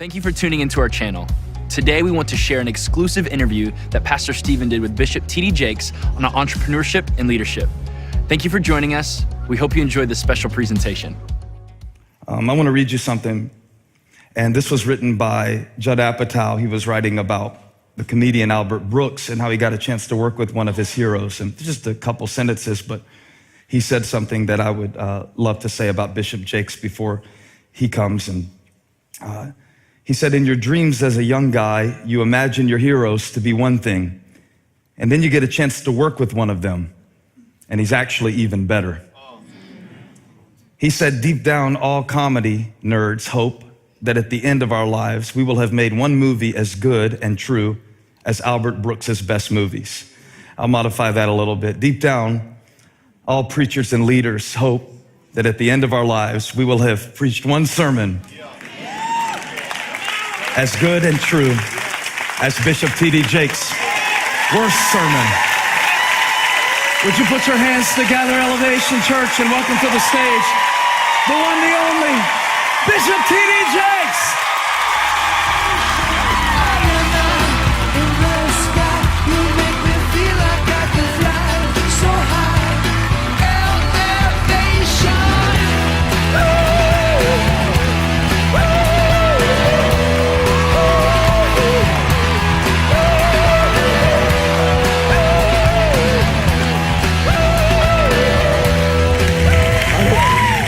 Thank you for tuning into our channel. Today, we want to share an exclusive interview that Pastor Stephen did with Bishop T.D. Jakes on entrepreneurship and leadership. Thank you for joining us. We hope you enjoyed this special presentation. I want to read you something. And this was written by Judd Apatow. He was writing about the comedian Albert Brooks and how he got a chance to work with one of his heroes. And just a couple sentences, but he said something that I would love to say about Bishop Jakes before he comes. And he said, in your dreams as a young guy, you imagine your heroes to be one thing, and then you get a chance to work with one of them, and he's actually even better. He said, deep down, all comedy nerds hope that at the end of our lives, we will have made one movie as good and true as Albert Brooks's best movies. I'll modify that a little bit. Deep down, all preachers and leaders hope that at the end of our lives, we will have preached one sermon as good and true as Bishop T.D. Jakes' worst sermon. Would you put your hands together, Elevation Church, and welcome to the stage, the one, the only, Bishop T.D. Jakes.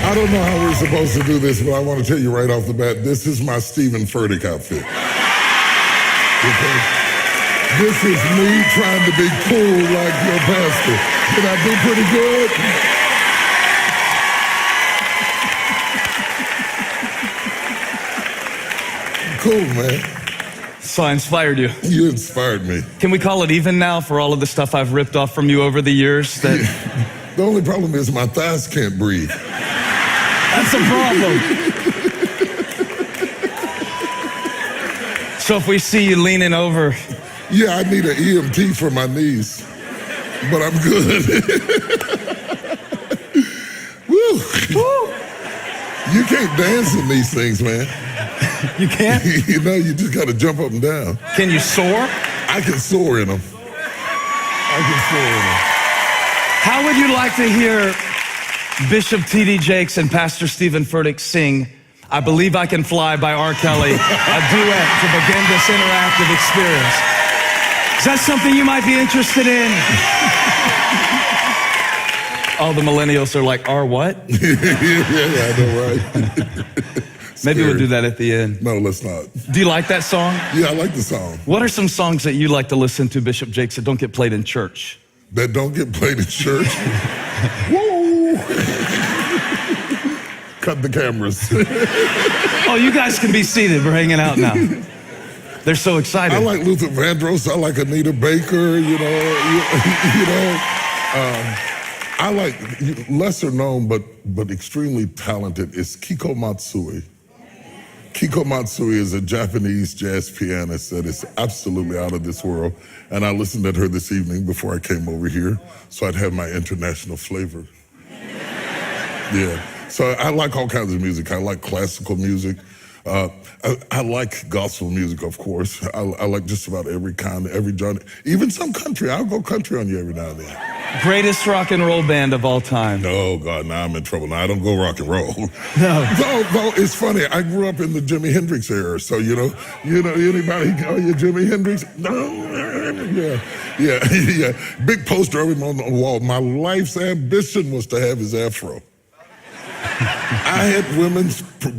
I don't know how we're supposed to do this, but I want to tell you right off the bat, this is my Stephen Furtick outfit. Okay? This is me trying to be cool like your pastor. Did I do pretty good? Cool, man. So I inspired you. You inspired me. Can we call it even now for all of the stuff I've ripped off from you over the years? The only problem is my thighs can't breathe. That's a problem. So if we see you leaning over. Yeah, I need an EMT for my knees, but I'm good. Woo. Woo. You can't dance in these things, man. You can't? You know, you just got to jump up and down. Can you soar? I can soar in them. How would you like to hear Bishop T.D. Jakes and Pastor Stephen Furtick sing I Believe I Can Fly by R. Kelly, a duet to begin this interactive experience? Is that something you might be interested in? All the millennials are like, R what? Yeah, I know, right? Maybe we'll do that at the end. No, let's not. Do you like that song? Yeah, I like the song. What are some songs that you like to listen to, Bishop Jakes, that don't get played in church? That don't get played in church? Woo! Cut the cameras. Oh, you guys can be seated. We're hanging out now. They're so excited. I like Luther Vandross. I like Anita Baker, you know. I like, lesser known but extremely talented is Kiko Matsui. Kiko Matsui is a Japanese jazz pianist that is absolutely out of this world. And I listened to her this evening before I came over here, so I'd have my international flavor. Yeah, so I like all kinds of music. I like classical music. I like gospel music, of course. I like just about every kind, every genre, even some country. I'll go country on you every now and then. Greatest rock and roll band of all time. Oh, God, now I'm in trouble. Now I don't go rock and roll. No. Though it's funny, I grew up in the Jimi Hendrix era, so you know, anybody, oh, you Jimi Hendrix? No, yeah. Big poster of him on the wall. My life's ambition was to have his afro. I had women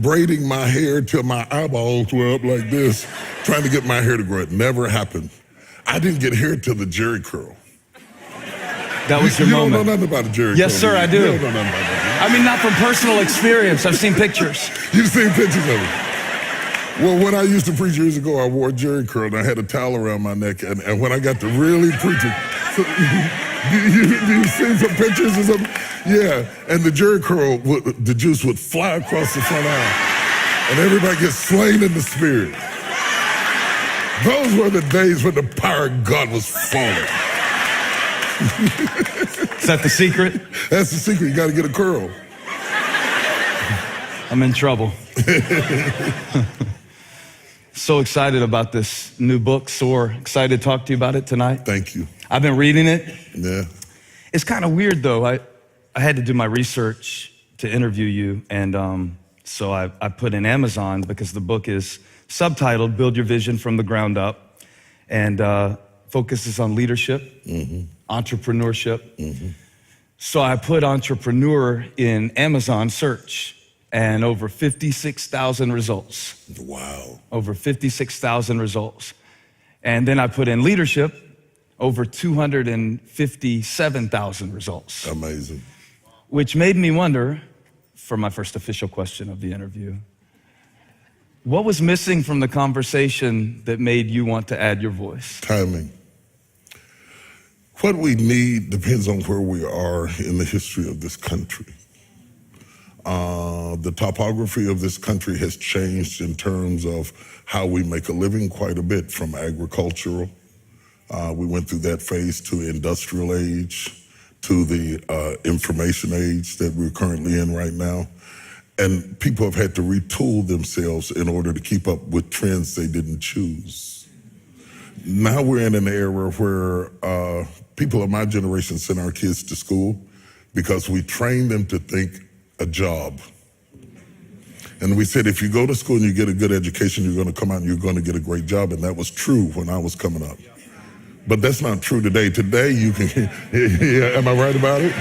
braiding my hair till my eyeballs were up like this, trying to get my hair to grow. It never happened. I didn't get hair till the Jerry curl. That was your moment. You don't know nothing about a Jerry curl. Yes, sir, I do. You don't know nothing about that. I mean, not from personal experience. I've seen pictures. You've seen pictures of it. Well, when I used to preach years ago, I wore a Jerry curl and I had a towel around my neck. And when I got to really preaching, you seen some pictures or something? Yeah, and the Jerry curl, the juice would fly across the front aisle. And everybody gets slain in the spirit. Those were the days when the power of God was falling. Is that the secret? That's the secret. You got to get a curl. I'm in trouble. so excited about this new book, Soar. Excited to talk to you about it tonight. Thank you. I've been reading it. Yeah. It's kind of weird, though. I had to do my research to interview you, and so I put in Amazon because the book is subtitled Build Your Vision from the Ground Up, and focuses on leadership, entrepreneurship. So I put entrepreneur in Amazon search, and over 56,000 results. Wow. Over 56,000 results. And then I put in leadership, over 257,000 results. Amazing. Which made me wonder, for my first official question of the interview, what was missing from the conversation that made you want to add your voice? Timing. What we need depends on where we are in the history of this country. The topography of this country has changed in terms of how we make a living quite a bit, from agricultural. We went through that phase to industrial age, to the information age that we're currently in right now. And people have had to retool themselves in order to keep up with trends they didn't choose. Now we're in an era where people of my generation send our kids to school because we train them to think a job. And we said, if you go to school and you get a good education, you're going to come out and you're going to get a great job. And that was true when I was coming up. But that's not true today. Today you can, am I right about it?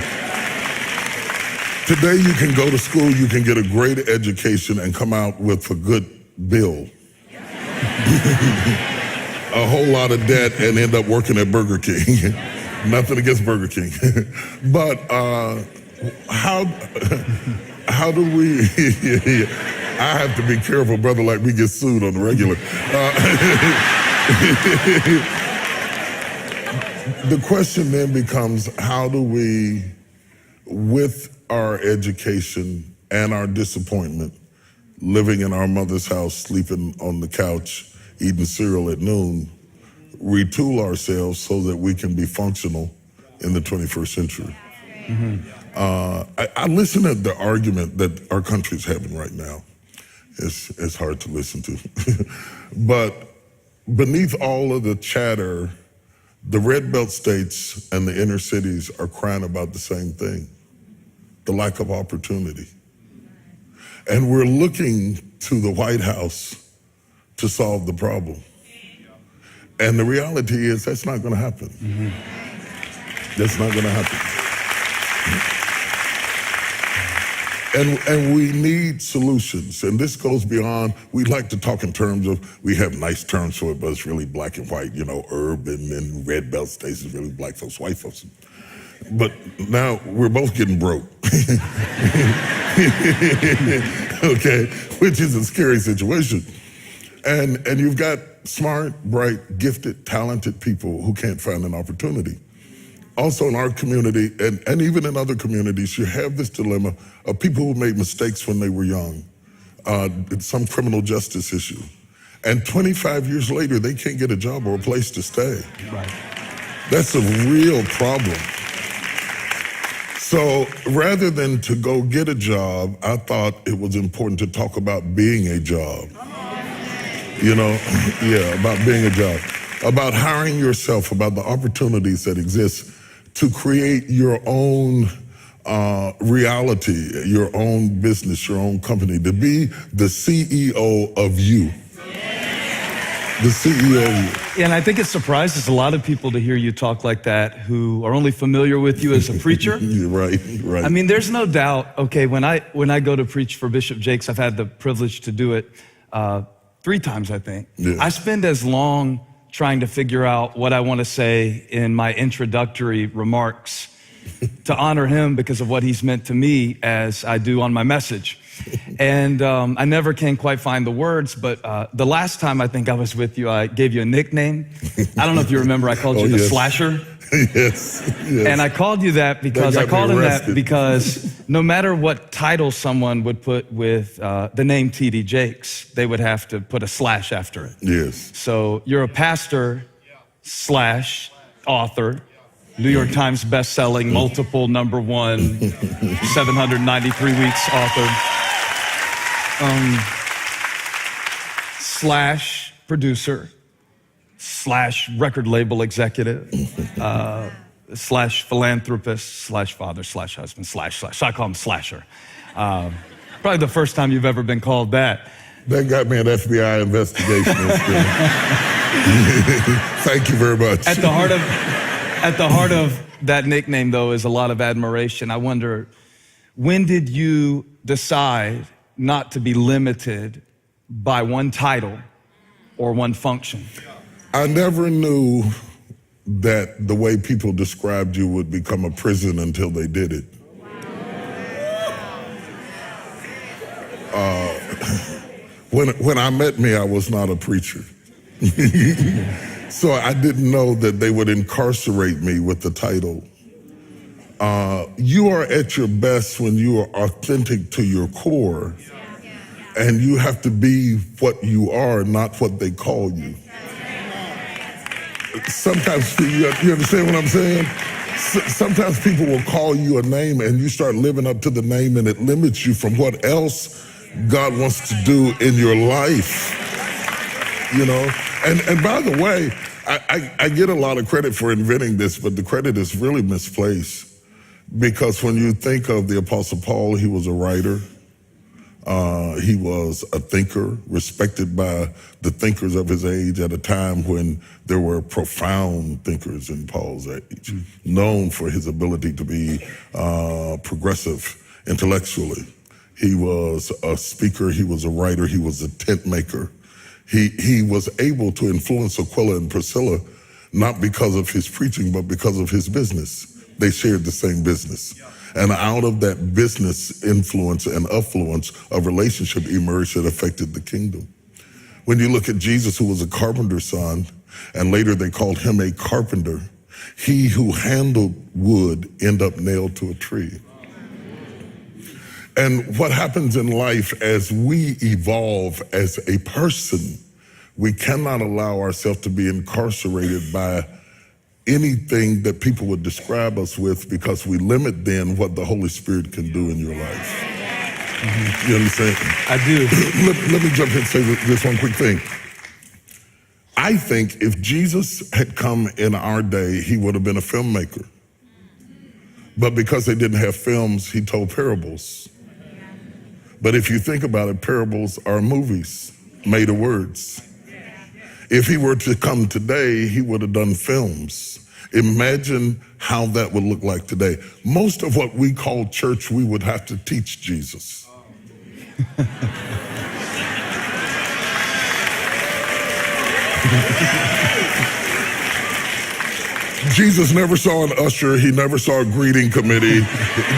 Today you can go to school, you can get a great education and come out with a good bill. A whole lot of debt and end up working at Burger King. Nothing against Burger King. But how do we, I have to be careful, brother, like we get sued on the regular. The question then becomes, how do we, with our education and our disappointment, living in our mother's house, sleeping on the couch, eating cereal at noon, retool ourselves so that we can be functional in the 21st century? I listen to the argument that our country's having right now. It's hard to listen to. But beneath all of the chatter, the red belt states and the inner cities are crying about the same thing: the lack of opportunity. And we're looking to the White House to solve the problem. And the reality is that's not going to happen. That's not going to happen. And we need solutions. And this goes beyond, we like to talk in terms of, we have nice terms for it, but it's really black and white, you know, urban and red belt states is really black folks, white folks. But now we're both getting broke. Okay, which is a scary situation. And you've got smart, bright, gifted, talented people who can't find an opportunity. Also in our community, and even in other communities, you have this dilemma of people who made mistakes when they were young, some criminal justice issue. And 25 years later, they can't get a job or a place to stay. Right. That's a real problem. So rather than to go get a job, I thought it was important to talk about being a job. You know, yeah, about being a job, about hiring yourself, about the opportunities that exist to create your own reality, your own business, your own company, to be the CEO of you. The CEO of you. And I think it surprises a lot of people to hear you talk like that who are only familiar with you as a preacher. Right. I mean, there's no doubt, okay, when I go to preach for Bishop Jakes, I've had the privilege to do it 3 times, I think. Yeah. I spend as long trying to figure out what I want to say in my introductory remarks to honor him because of what he's meant to me as I do on my message. And I never can quite find the words, but the last time I think I was with you, I gave you a nickname. I don't know if you remember, I called you the Slasher. Yes. And I called you that because I called him that because no matter what title someone would put with the name T.D. Jakes, they would have to put a slash after it. Yes. So you're a pastor slash author, New York Times best-selling, multiple #1, 793 weeks author, slash producer, slash record label executive, slash philanthropist, slash father, slash husband, slash. So I call him Slasher. Probably the first time you've ever been called that. That got me an FBI investigation. Thank you very much. At the heart of that nickname, though, is a lot of admiration. I wonder, when did you decide not to be limited by one title or one function? I never knew that the way people described you would become a prison until they did it. When I met me, I was not a preacher. So I didn't know that they would incarcerate me with the title. You are at your best when you are authentic to your core, and you have to be what you are, not what they call you. Sometimes, you understand what I'm saying? Sometimes people will call you a name and you start living up to the name and it limits you from what else God wants to do in your life, you know? And by the way, I get a lot of credit for inventing this, but the credit is really misplaced. Because when you think of the Apostle Paul, he was a writer. He was a thinker, respected by the thinkers of his age at a time when there were profound thinkers in Paul's age, known for his ability to be progressive intellectually. He was a speaker, he was a writer, he was a tent maker. He was able to influence Aquila and Priscilla, not because of his preaching, but because of his business. They shared the same business. And out of that business influence and affluence, a relationship emerged that affected the kingdom. When you look at Jesus, who was a carpenter's son, and later they called him a carpenter, he who handled wood ended up nailed to a tree. And what happens in life as we evolve as a person, we cannot allow ourselves to be incarcerated by anything that people would describe us with, because we limit then what the Holy Spirit can do in your life. Mm-hmm. You understand? I do. Let me jump in and say this one quick thing. I think if Jesus had come in our day, he would have been a filmmaker. But because they didn't have films, he told parables. But if you think about it, parables are movies made of words. If he were to come today, he would have done films. Imagine how that would look like today. Most of what we call church, we would have to teach Jesus. Jesus never saw an usher. He never saw a greeting committee.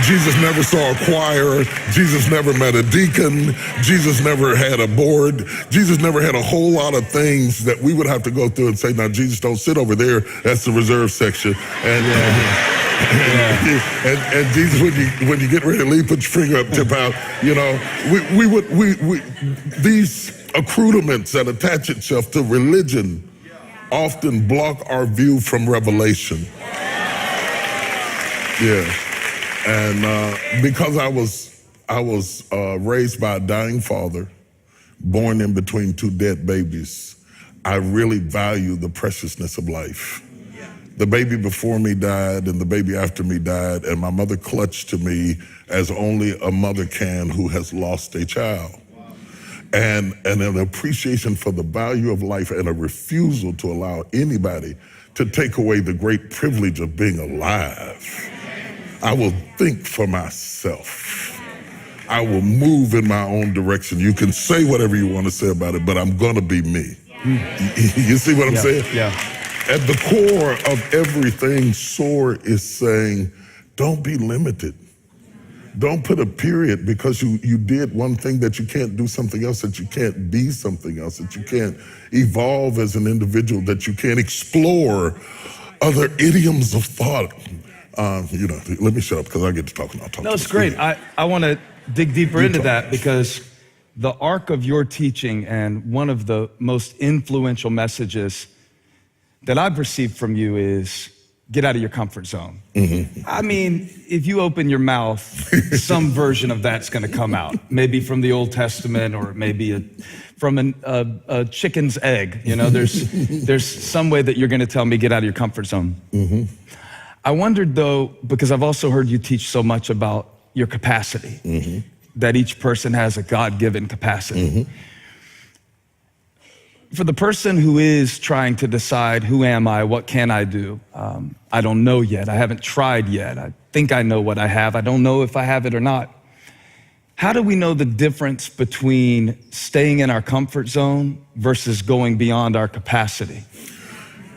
Jesus never saw a choir. Jesus never met a deacon. Jesus never had a board. Jesus never had a whole lot of things that we would have to go through and say, now, Jesus, don't sit over there. That's the reserve section. And Jesus, when you get ready to leave, put your finger up, tip out. You know, these accoutrements that attach itself to religion often block our view from revelation. Yeah, and because I was raised by a dying father, born in between two dead babies, I really value the preciousness of life. The baby before me died and the baby after me died, and my mother clutched to me as only a mother can who has lost a child. And an appreciation for the value of life and a refusal to allow anybody to take away the great privilege of being alive. I will think for myself. I will move in my own direction. You can say whatever you want to say about it, but I'm gonna be me. You see what I'm saying? Yeah. At the core of everything, SOAR is saying, don't be limited. Don't put a period because you did one thing that you can't do something else, that you can't be something else, that you can't evolve as an individual, that you can't explore other idioms of thought. Let me shut up because I get to talk and I'll talk. No, it's great. I want to dig deeper into that, because the arc of your teaching and one of the most influential messages that I've received from you is get out of your comfort zone. I mean, if you open your mouth, some version of that's going to come out. Maybe from the Old Testament, or maybe from a chicken's egg. You know, there's some way that you're going to tell me get out of your comfort zone. I wondered though, because I've also heard you teach so much about your capacity, that each person has a God-given capacity. For the person who is trying to decide, who am I, what can I do? I don't know yet, I haven't tried yet. I think I know what I have, I don't know if I have it or not. How do we know the difference between staying in our comfort zone versus going beyond our capacity?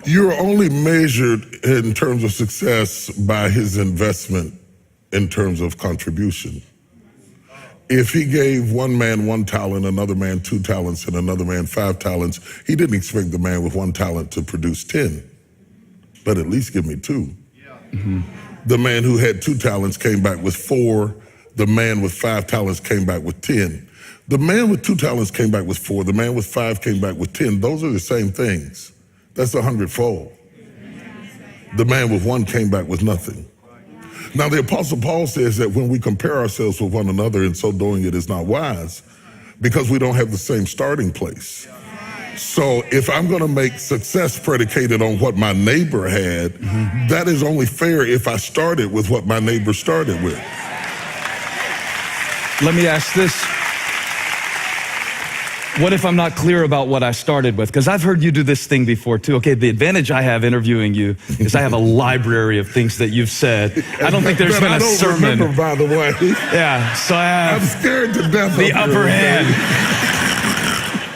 You're only measured in terms of success by his investment in terms of contribution. If he gave one man 1 talent, another man 2 talents, and another man 5 talents, he didn't expect the man with 1 talent to produce 10, but at least give me 2. The man who had 2 talents came back with 4. The man with 5 talents came back with 10. The man with 2 talents came back with 4. The man with 5 came back with 10. Those are the same things. That's 100-fold. The man with 1 came back with nothing. Now, the Apostle Paul says that when we compare ourselves with one another, in so doing it is not wise, because we don't have the same starting place. So if I'm going to make success predicated on what my neighbor had, that is only fair if I started with what my neighbor started with. Let me ask this. What if I'm not clear about what I started with? Because I've heard you do this thing before too. Okay, the advantage I have interviewing you is I have a library of things that you've said. I don't think there's been a sermon. I don't remember, by the way. Yeah, so I have I'm scared to death. the upper hand.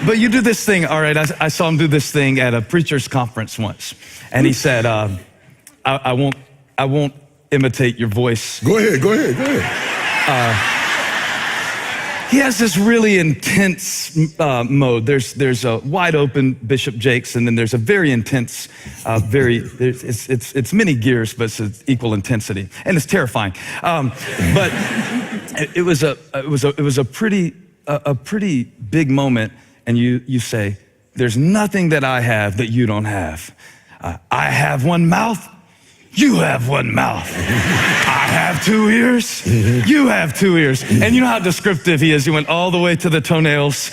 But you do this thing, all right, I saw him do this thing at a preacher's conference once. And he said, I won't imitate your voice. Go ahead. He has this really intense mode. There's a wide open Bishop Jakes, and then there's a very intense, it's many gears, but it's equal intensity, and it's terrifying. But it was a pretty big moment, and you say, "There's nothing that I have that you don't have. I have 1 mouth. You have 1 mouth. I have 2 ears. You have 2 ears." And you know how descriptive he is. He went all the way to the toenails.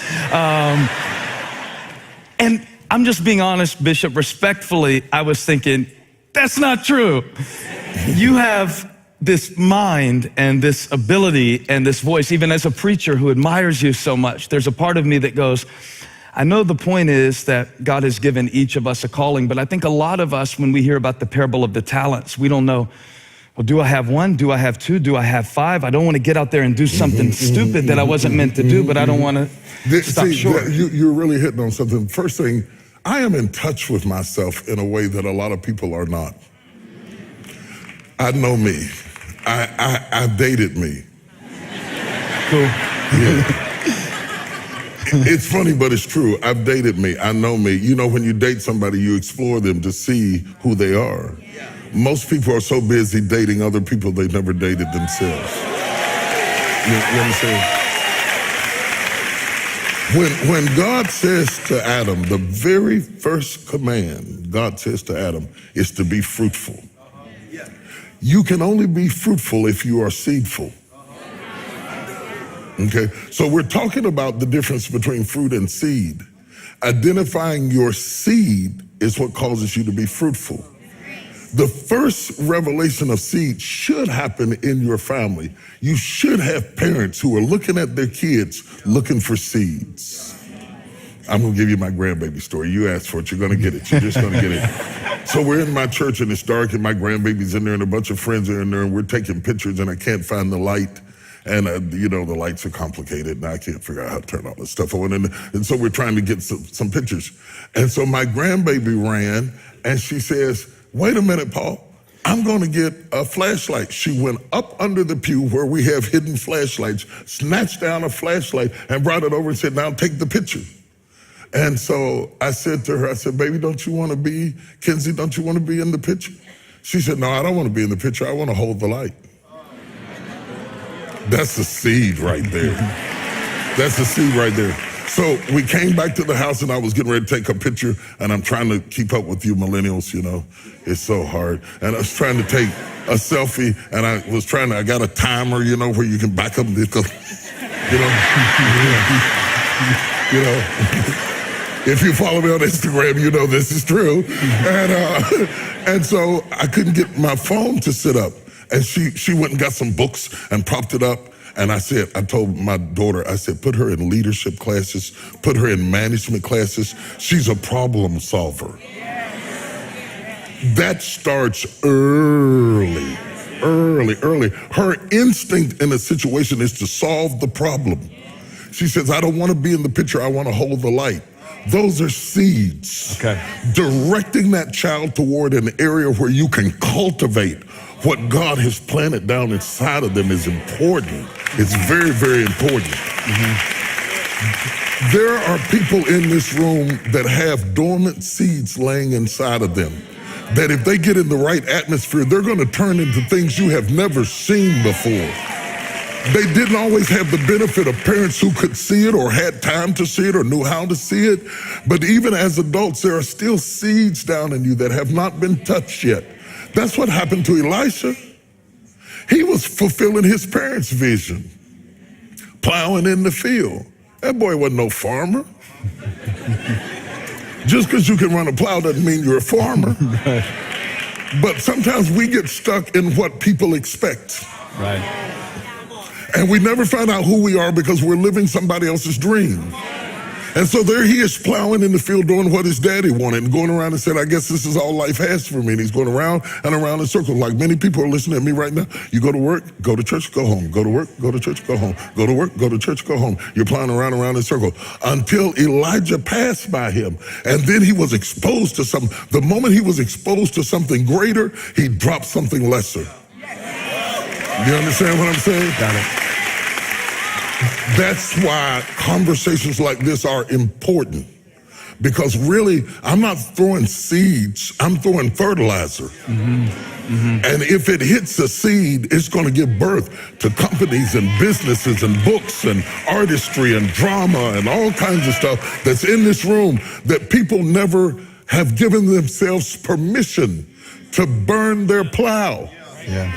And I'm just being honest, Bishop, respectfully, I was thinking, that's not true. You have this mind and this ability and this voice, even as a preacher who admires you so much. There's a part of me that goes, I know the point is that God has given each of us a calling, but I think a lot of us, when we hear about the parable of the talents, we don't know, well, do I have 1? Do I have 2? Do I have 5? I don't want to get out there and do something stupid that I wasn't meant to do, but I don't want to stop short. You're really hitting on something. First thing, I am in touch with myself in a way that a lot of people are not. I know me. I've dated me. Cool. Yeah. It's funny, but it's true. I've dated me. I know me. You know, when you date somebody, you explore them to see who they are. Most people are so busy dating other people, they've never dated themselves. You understand? When God says to Adam, the very first command God says to Adam is to be fruitful. You can only be fruitful if you are seedful. Okay, so we're talking about the difference between fruit and seed. Identifying your seed is what causes you to be fruitful. The first revelation of seed should happen in your family. You should have parents who are looking at their kids looking for seeds. I'm gonna give you my grandbaby story. You asked for it, you're gonna get it. You're just gonna get it. So we're in my church and it's dark and my grandbaby's in there and a bunch of friends are in there and we're taking pictures and I can't find the light. And, the lights are complicated and I can't figure out how to turn all this stuff on. And so we're trying to get some pictures. And so my grandbaby ran and she says, wait a minute, Paul, I'm going to get a flashlight. She went up under the pew where we have hidden flashlights, snatched down a flashlight and brought it over and said, now take the picture. And so I said to her, baby, Kenzie, don't you want to be in the picture? She said, no, I don't want to be in the picture. I want to hold the light. That's the seed right there. That's the seed right there. So we came back to the house and I was getting ready to take a picture, and I'm trying to keep up with you millennials, you know. It's so hard. And I was trying to take a selfie, and I got a timer, you know, where you can back up and go, you know. If you follow me on Instagram, you know this is true. And so I couldn't get my phone to sit up. And she went and got some books and propped it up. And I told my daughter, I said, put her in leadership classes, put her in management classes. She's a problem solver. That starts early. Her instinct in a situation is to solve the problem. She says, I don't want to be in the picture, I want to hold the light. Those are seeds. Okay. Directing that child toward an area where you can cultivate what God has planted down inside of them is important. It's very, very important. Mm-hmm. There are people in this room that have dormant seeds laying inside of them, that if they get in the right atmosphere, they're going to turn into things you have never seen before. They didn't always have the benefit of parents who could see it or had time to see it or knew how to see it. But even as adults, there are still seeds down in you that have not been touched yet. That's what happened to Elisha. He was fulfilling his parents' vision, plowing in the field. That boy wasn't no farmer. Just because you can run a plow doesn't mean you're a farmer. But sometimes we get stuck in what people expect. Right. And we never find out who we are because we're living somebody else's dream. And so there he is plowing in the field doing what his daddy wanted and going around and said, I guess this is all life has for me. And he's going around and around in circles. Like many people are listening to me right now. You go to work, go to church, go home. Go to work, go to church, go home. Go to work, go to church, go home. You're plowing around in circles until Elijah passed by him. And then he was exposed to something. The moment he was exposed to something greater, he dropped something lesser. You understand what I'm saying? Got it. That's why conversations like this are important. Because really, I'm not throwing seeds, I'm throwing fertilizer. Mm-hmm. Mm-hmm. And if it hits a seed, it's going to give birth to companies and businesses and books and artistry and drama and all kinds of stuff that's in this room that people never have given themselves permission to burn their plow. Yeah.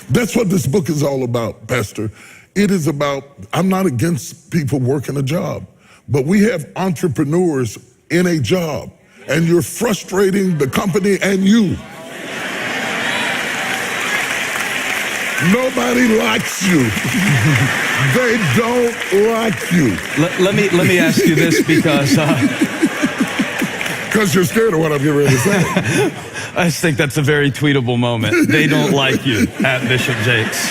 That's what this book is all about, Pastor. It is about, I'm not against people working a job, but we have entrepreneurs in a job, and you're frustrating the company and you. Nobody likes you. They don't like you. Let me ask you this because you're scared of what I'm getting ready to say. I just think that's a very tweetable moment. They don't like you at Bishop Jakes.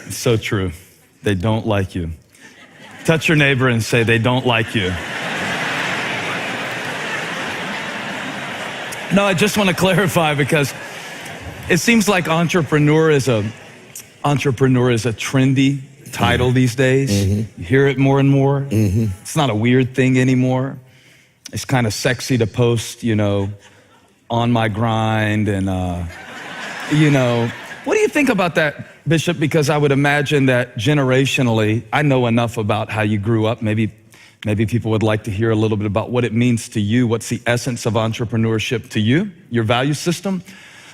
It's so true. They don't like you. Touch your neighbor and say, they don't like you. No, I just want to clarify because it seems like entrepreneur is a trendy title these days. Mm-hmm. You hear it more and more. Mm-hmm. It's not a weird thing anymore. It's kind of sexy to post, on my grind and, What do you think about that, Bishop? Because I would imagine that generationally, I know enough about how you grew up. Maybe people would like to hear a little bit about what it means to you. What's the essence of entrepreneurship to you, your value system,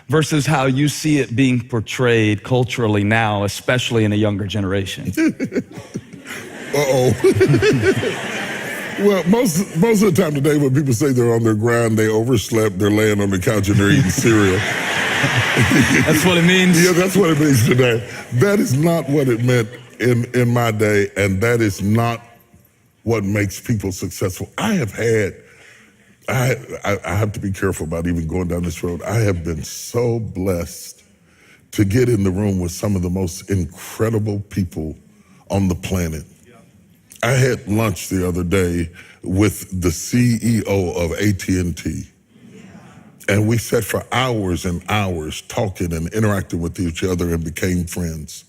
versus how you see it being portrayed culturally now, especially in a younger generation? Uh-oh. Well, most of the time today when people say they're on their grind, they overslept, they're laying on the couch and they're eating cereal. That's what it means? Yeah, that's what it means today. That is not what it meant in my day, and that is not what makes people successful. I have to be careful about even going down this road. I have been so blessed to get in the room with some of the most incredible people on the planet. I had lunch the other day with the CEO of AT&T. And we sat for hours and hours talking and interacting with each other and became friends.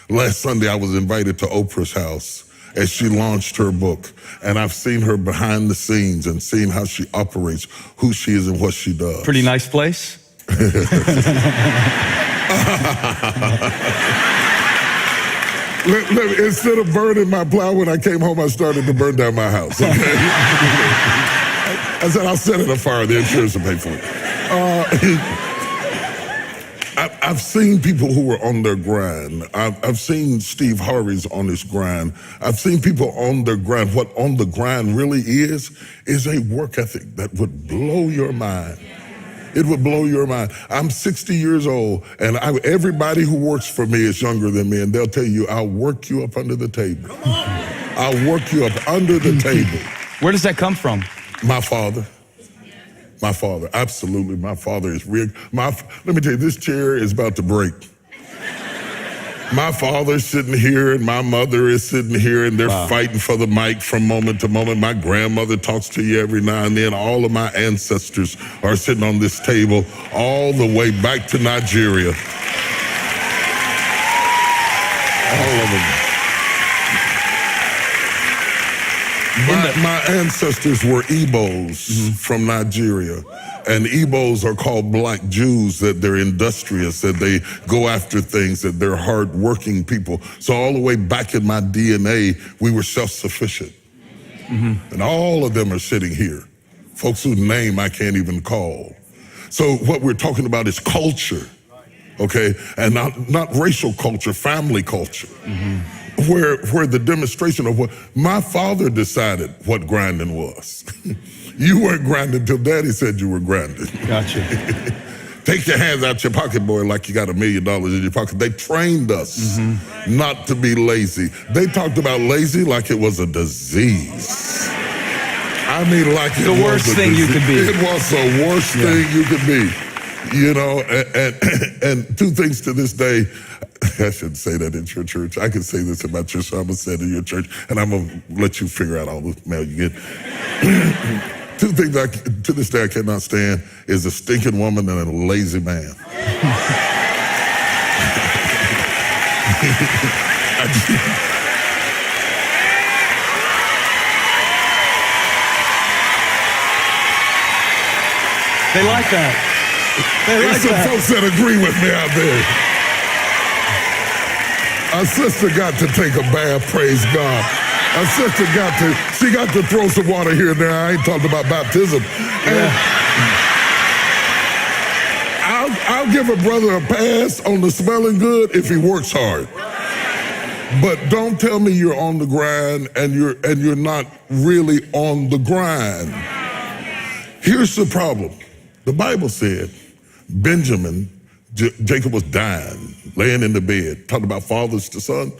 Last Sunday, I was invited to Oprah's house as she launched her book. And I've seen her behind the scenes and seen how she operates, who she is and what she does. Pretty nice place? Instead of burning my plow when I came home, I started to burn down my house. Okay? I said, I'll set it afire. The insurance will pay for it. I've seen people who were on their grind. I've seen Steve Harvey's on his grind. I've seen people on their grind. What on the grind really is a work ethic that would blow your mind. It would blow your mind. I'm 60 years old, and everybody who works for me is younger than me, and they'll tell you, I'll work you up under the table. I'll work you up under the table. Where does that come from? My father. My father, absolutely. My father is real. Let me tell you, this chair is about to break. My father's sitting here and my mother is sitting here, and they're fighting for the mic from moment to moment. My grandmother talks to you every now and then. All of my ancestors are sitting on this table all the way back to Nigeria. All of them. My ancestors were Igbos from Nigeria, and Igbos are called Black Jews, that they're industrious, that they go after things, that they're hardworking people. So all the way back in my DNA, we were self-sufficient. And all of them are sitting here, folks whose name I can't even call. So what we're talking about is culture, okay? And not racial culture, family culture. Where the demonstration of what my father decided what grinding was. You weren't grinding till Daddy said you were grinding. Gotcha. Take your hands out your pocket, boy, like you got $1 million in your pocket. They trained us not to be lazy. They talked about lazy like it was a disease. I mean, like it was the worst thing you could be. It was the worst thing you could be. You know, and two things to this day. I shouldn't say that in your church. I can say this in my church, so I'm going to say it in your church, and I'm going to let you figure out all the mail you get. Two things to this day I cannot stand is a stinking woman and a lazy man. They like that. There's some folks that agree with me out there. Our sister got to take a bath, praise God. Our sister got to throw some water here and there. I ain't talking about baptism. And I'll give a brother a pass on the smelling good if he works hard. But don't tell me you're on the grind and you're not really on the grind. Here's the problem. The Bible said Benjamin, Jacob was dying, laying in the bed. Talking about fathers to son.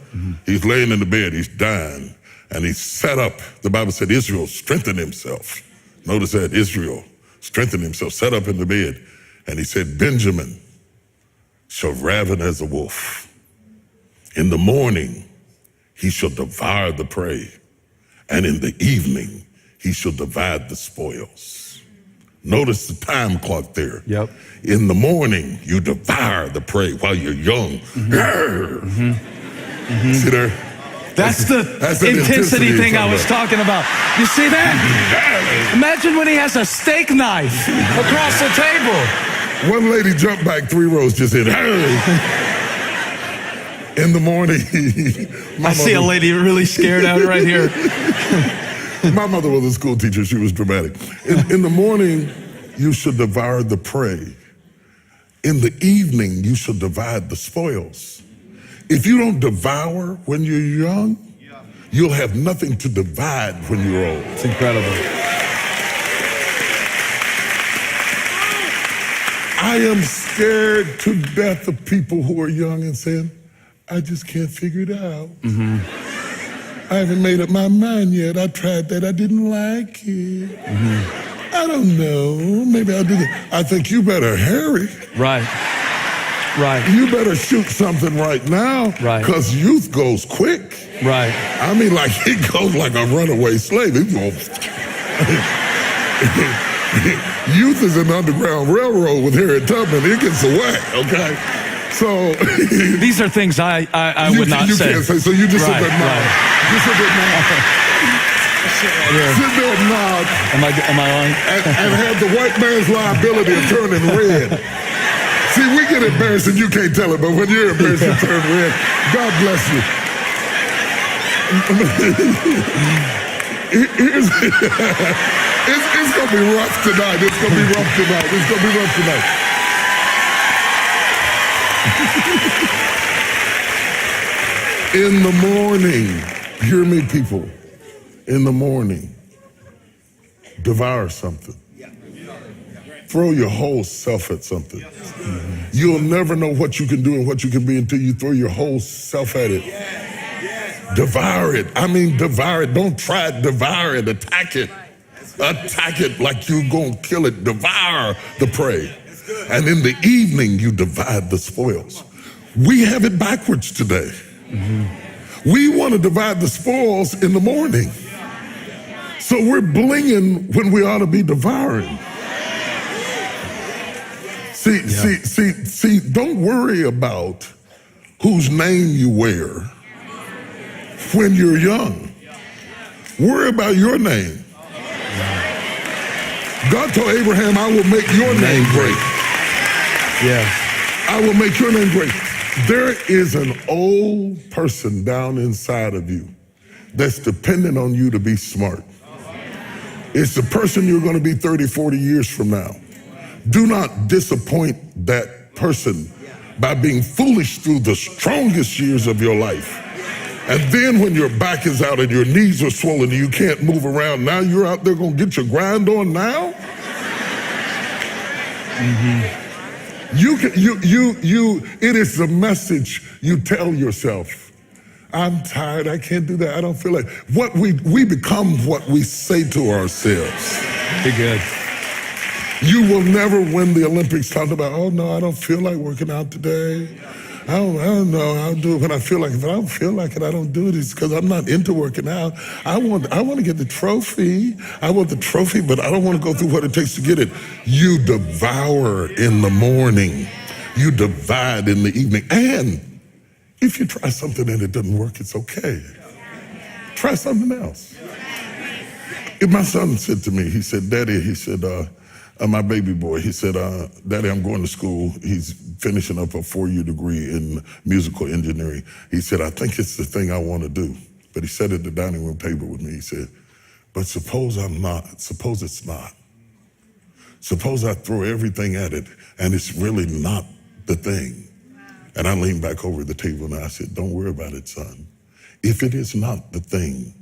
He's laying in the bed, he's dying. And he sat up. The Bible said Israel strengthened himself. Notice that, Israel strengthened himself, sat up in the bed. And he said, Benjamin shall raven as a wolf. In the morning, he shall devour the prey. And in the evening, he shall divide the spoils. Notice the time clock there. Yep. In the morning, you devour the prey while you're young. See there? That's the intensity thing I was talking about. You see that? Imagine when he has a steak knife across the table. One lady jumped back 3 rows, just said, in the morning. I see a lady really scared out right here. My mother was a school teacher. She was dramatic. In the morning, you should devour the prey. In the evening, you should divide the spoils. If you don't devour when you're young, you'll have nothing to divide when you're old. It's incredible. I am scared to death of people who are young and saying, I just can't figure it out. I haven't made up my mind yet. I tried that. I didn't like it. I don't know. Maybe I'll do that. I think you better hurry. Right. You better shoot something right now. Right. Because youth goes quick. Right. I mean, like, it goes like a runaway slave. It goes. Youth is an Underground Railroad with Harriet Tubman. It gets away, okay? So. These are things I would not say. You can't say, so you just sit there and nod. You sit there and nod. Sit there and nod. Am I on? And have the white man's liability of turning red. See, we get embarrassed and you can't tell it, but when you're embarrassed, you turn red. God bless you. Here's, it's gonna be rough tonight. It's gonna be rough tonight. It's gonna be rough tonight. In the morning, hear me, people. In the morning, devour something. Throw your whole self at something. You'll never know what you can do and what you can be until you throw your whole self at it. Devour it. I mean, devour it. Don't try it. Devour it. Attack it. Attack it like you're going to kill it. Devour the prey. And in the evening, you divide the spoils. We have it backwards today. We want to divide the spoils in the morning. So we're blinging when we ought to be devouring. See, don't worry about whose name you wear when you're young. Worry about your name. God told Abraham, I will make your name great. Yeah. I will make your name great. There is an old person down inside of you that's dependent on you to be smart. It's the person you're going to be 30, 40 years from now. Do not disappoint that person by being foolish through the strongest years of your life. And then when your back is out and your knees are swollen and you can't move around, now you're out there going to get your grind on now? It is the message you tell yourself. I'm tired, I can't do that, I don't feel like. We become what we say to ourselves. Be good. You will never win the Olympics talking about, oh no, I don't feel like working out today. I don't know, I'll do it when I feel like it. If I don't feel like it, I don't do it. It's because I'm not into working out. I want to get the trophy. I want the trophy, but I don't want to go through what it takes to get it. You devour in the morning. You divide in the evening. And if you try something and it doesn't work, it's okay. Try something else. If my son said to me, he said, Daddy, he said, my baby boy, he said, Daddy, I'm going to school. He's finishing up a 4-year degree in musical engineering. He said, I think it's the thing I want to do. But he said at the dining room table with me, he said, but suppose I'm not, suppose it's not. Suppose I throw everything at it and it's really not the thing. And I leaned back over the table and I said, don't worry about it, son. If it is not the thing,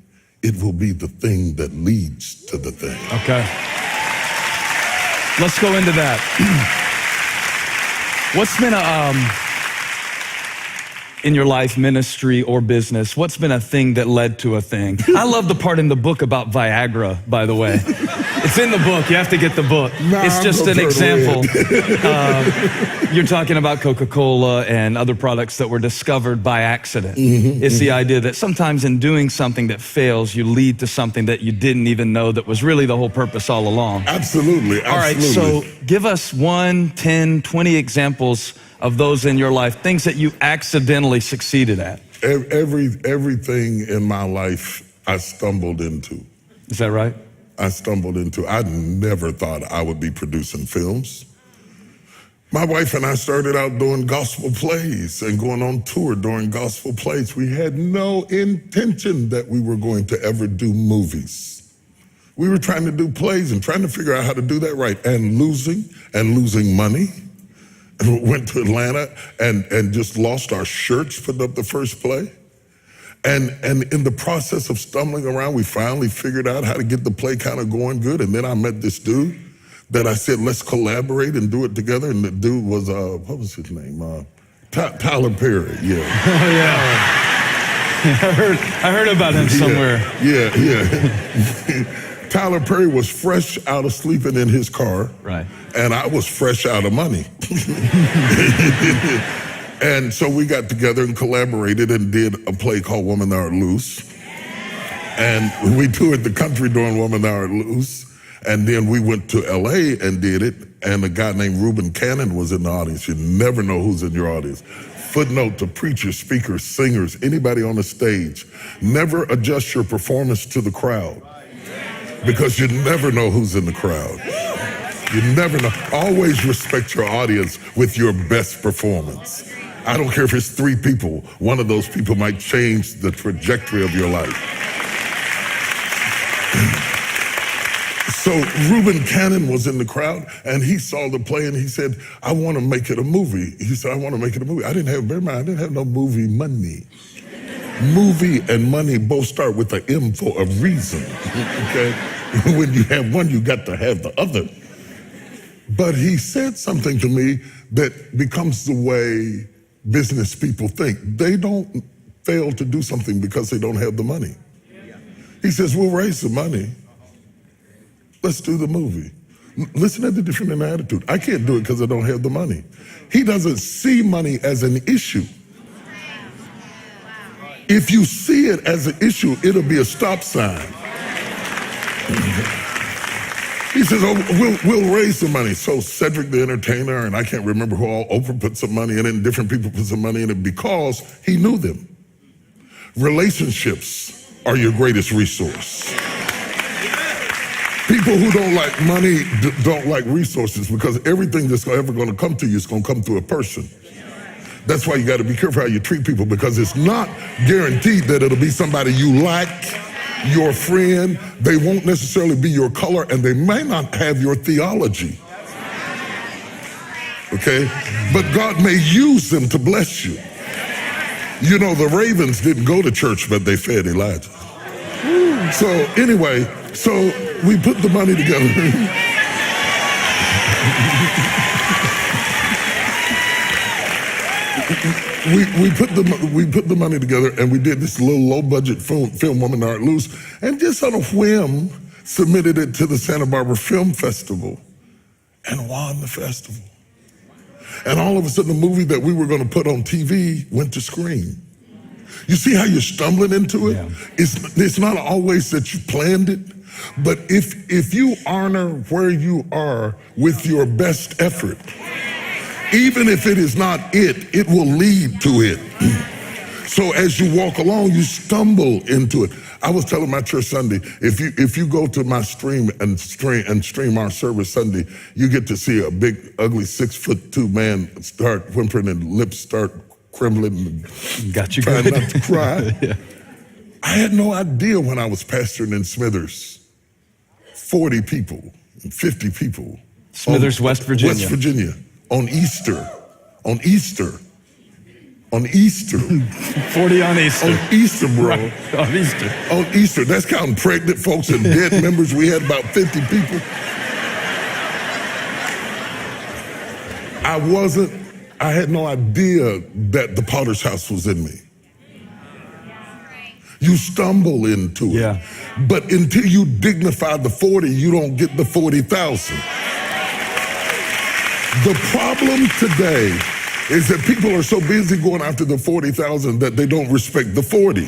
it will be the thing that leads to the thing. Okay. Let's go into that. What's been in your life, ministry or business, what's been a thing that led to a thing? I love the part in the book about Viagra, by the way. It's in the book. You have to get the book. It's just an example. You're talking about Coca-Cola and other products that were discovered by accident. It's the idea that sometimes in doing something that fails, you lead to something that you didn't even know that was really the whole purpose all along. Absolutely. All right, so give us 1, 10, 20 examples of those in your life, things that you accidentally succeeded at. Everything in my life I stumbled into. Is that right? I stumbled into. I never thought I would be producing films. My wife and I started out doing gospel plays and going on tour doing gospel plays. We had no intention that we were going to ever do movies. We were trying to do plays and trying to figure out how to do that right, and losing money. And we went to Atlanta and just lost our shirts putting up the first play. And in the process of stumbling around, we finally figured out how to get the play kind of going good. And then I met this dude that I said, let's collaborate and do it together. And the dude was, what was his name? Tyler Perry, yeah. Oh, yeah. I heard about him somewhere. Yeah. Tyler Perry was fresh out of sleeping in his car. Right. And I was fresh out of money. And so we got together and collaborated and did a play called Woman Thou Art Loose. And we toured the country doing Woman Thou Art Loose. And then we went to LA and did it. And a guy named Reuben Cannon was in the audience. You never know who's in your audience. Footnote to preachers, speakers, singers, anybody on the stage. Never adjust your performance to the crowd, because you never know who's in the crowd. You never know. Always respect your audience with your best performance. I don't care if it's 3 people. One of those people might change the trajectory of your life. So Reuben Cannon was in the crowd, and he saw the play, and he said, I want to make it a movie. He said, I want to make it a movie. I didn't have no movie money. Movie and money both start with the M for a reason, okay? When you have one, you got to have the other. But he said something to me that becomes the way business people think. They don't fail to do something because they don't have the money. He says, we'll raise the money. Let's do the movie. Listen at the difference in attitude. I can't do it because I don't have the money. He doesn't see money as an issue. If you see it as an issue, it'll be a stop sign. He says, oh, we'll raise the money. So Cedric the entertainer, and I can't remember who all, Oprah put some money in it, and different people put some money in it because he knew them. Relationships are your greatest resource. People who don't like money don't like resources because everything that's ever going to come to you is going to come through a person. That's why you got to be careful how you treat people because it's not guaranteed that it'll be somebody you like, your friend. They won't necessarily be your color and they may not have your theology. Okay? But God may use them to bless you. You know, the ravens didn't go to church, but they fed Elijah. So anyway, so we put the money together. we put the money together and we did this little low budget film Woman Art Loose, and just on a whim submitted it to the Santa Barbara Film Festival and won the festival. And all of a sudden the movie that we were going to put on TV went to screen. You see how you're stumbling into it? Yeah. It's not always that you planned it, but if you honor where you are with your best effort, even if it is not it, it will lead to it. So as you walk along, you stumble into it. I was telling my church Sunday, if you go to my stream and stream our service Sunday, you get to see a big, ugly 6'2" man start whimpering and lips start trembling and got you trying good. not to cry. Yeah. I had no idea when I was pastoring in Smithers, 40 people, 50 people. Smithers, West Virginia. West Virginia, on Easter. 40 on Easter. On Easter, bro. Right. On Easter. On Easter. That's counting pregnant folks and dead members. We had about 50 people. I had no idea that the Potter's house was in me. You stumble into it. Yeah. But until you dignify the 40, you don't get the 40,000. The problem today is that people are so busy going after the 40,000 that they don't respect the 40.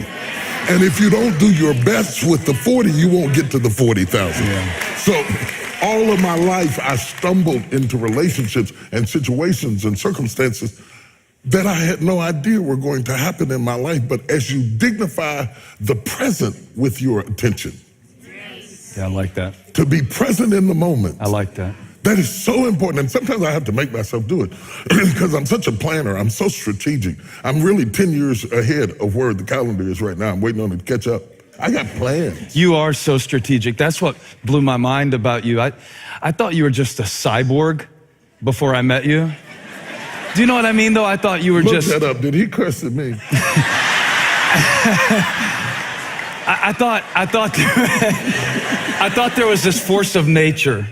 And if you don't do your best with the 40, you won't get to the 40,000. Yeah. So all of my life, I stumbled into relationships and situations and circumstances that I had no idea were going to happen in my life. But as you dignify the present with your attention. Yeah, I like that. To be present in the moment. I like that. That is so important. And sometimes I have to make myself do it because I'm such a planner. I'm so strategic. I'm really 10 years ahead of where the calendar is right now. I'm waiting on it to catch up. I got plans. You are so strategic. That's what blew my mind about you. I thought you were just a cyborg before I met you. Do you know what I mean, though? I thought you were Look just... that up. Did he curse at me? I thought there was this force of nature.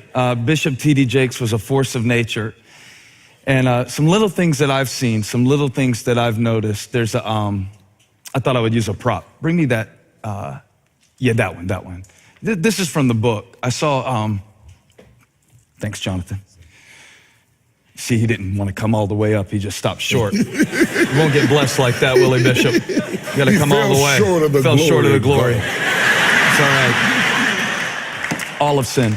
Bishop T.D. Jakes was a force of nature. And some little things that I've seen, some little things that I've noticed. There's a, I thought I would use a prop. Bring me that, yeah, that one. This is from the book. I saw, thanks, Jonathan. See, he didn't want to come all the way up. He just stopped short. You won't get blessed like that, Willie Bishop. You got to come all the way. Fell short of the glory. It's all right. All of sin.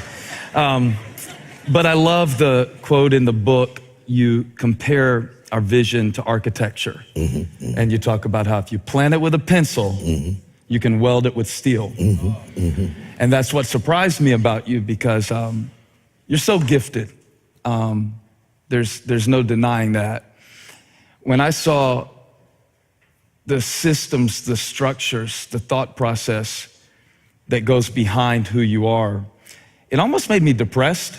But I love the quote in the book. You compare our vision to architecture. And you talk about how if you plan it with a pencil, you can weld it with steel. And that's what surprised me about you because you're so gifted. There's no denying that. when I saw the systems, the structures, the thought process that goes behind who you are, it almost made me depressed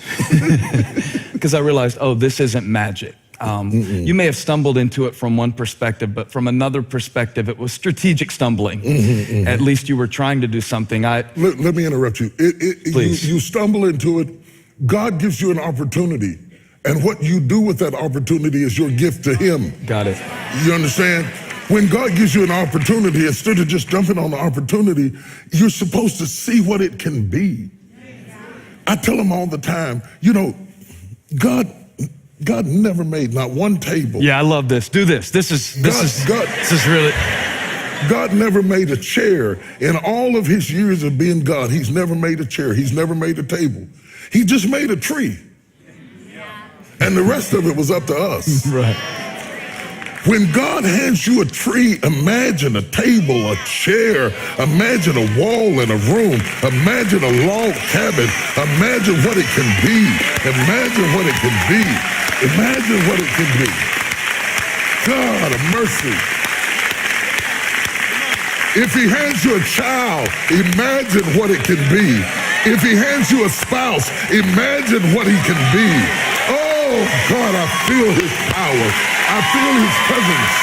because I realized, oh, this isn't magic. You may have stumbled into it from one perspective, but from another perspective, it was strategic stumbling. At least you were trying to do something. Let me interrupt you. Please. You stumble into it. God gives you an opportunity, and what you do with that opportunity is your gift to him. Got it. You understand? When God gives you an opportunity, instead of just jumping on the opportunity, you're supposed to see what it can be. I tell them all the time, you know, God never made not one table. Yeah, I love this. Do this. This is really. God never made a chair. In all of his years of being God, he's never made a chair. He's never made a table. He just made a tree. And the rest of it was up to us. Right. When God hands you a tree, imagine a table, a chair, imagine a wall in a room, imagine a log cabin, imagine what it can be, imagine what it can be, imagine what it can be. God of mercy. If he hands you a child, imagine what it can be. If he hands you a spouse, imagine what he can be. Oh God, I feel his power. I feel his presence.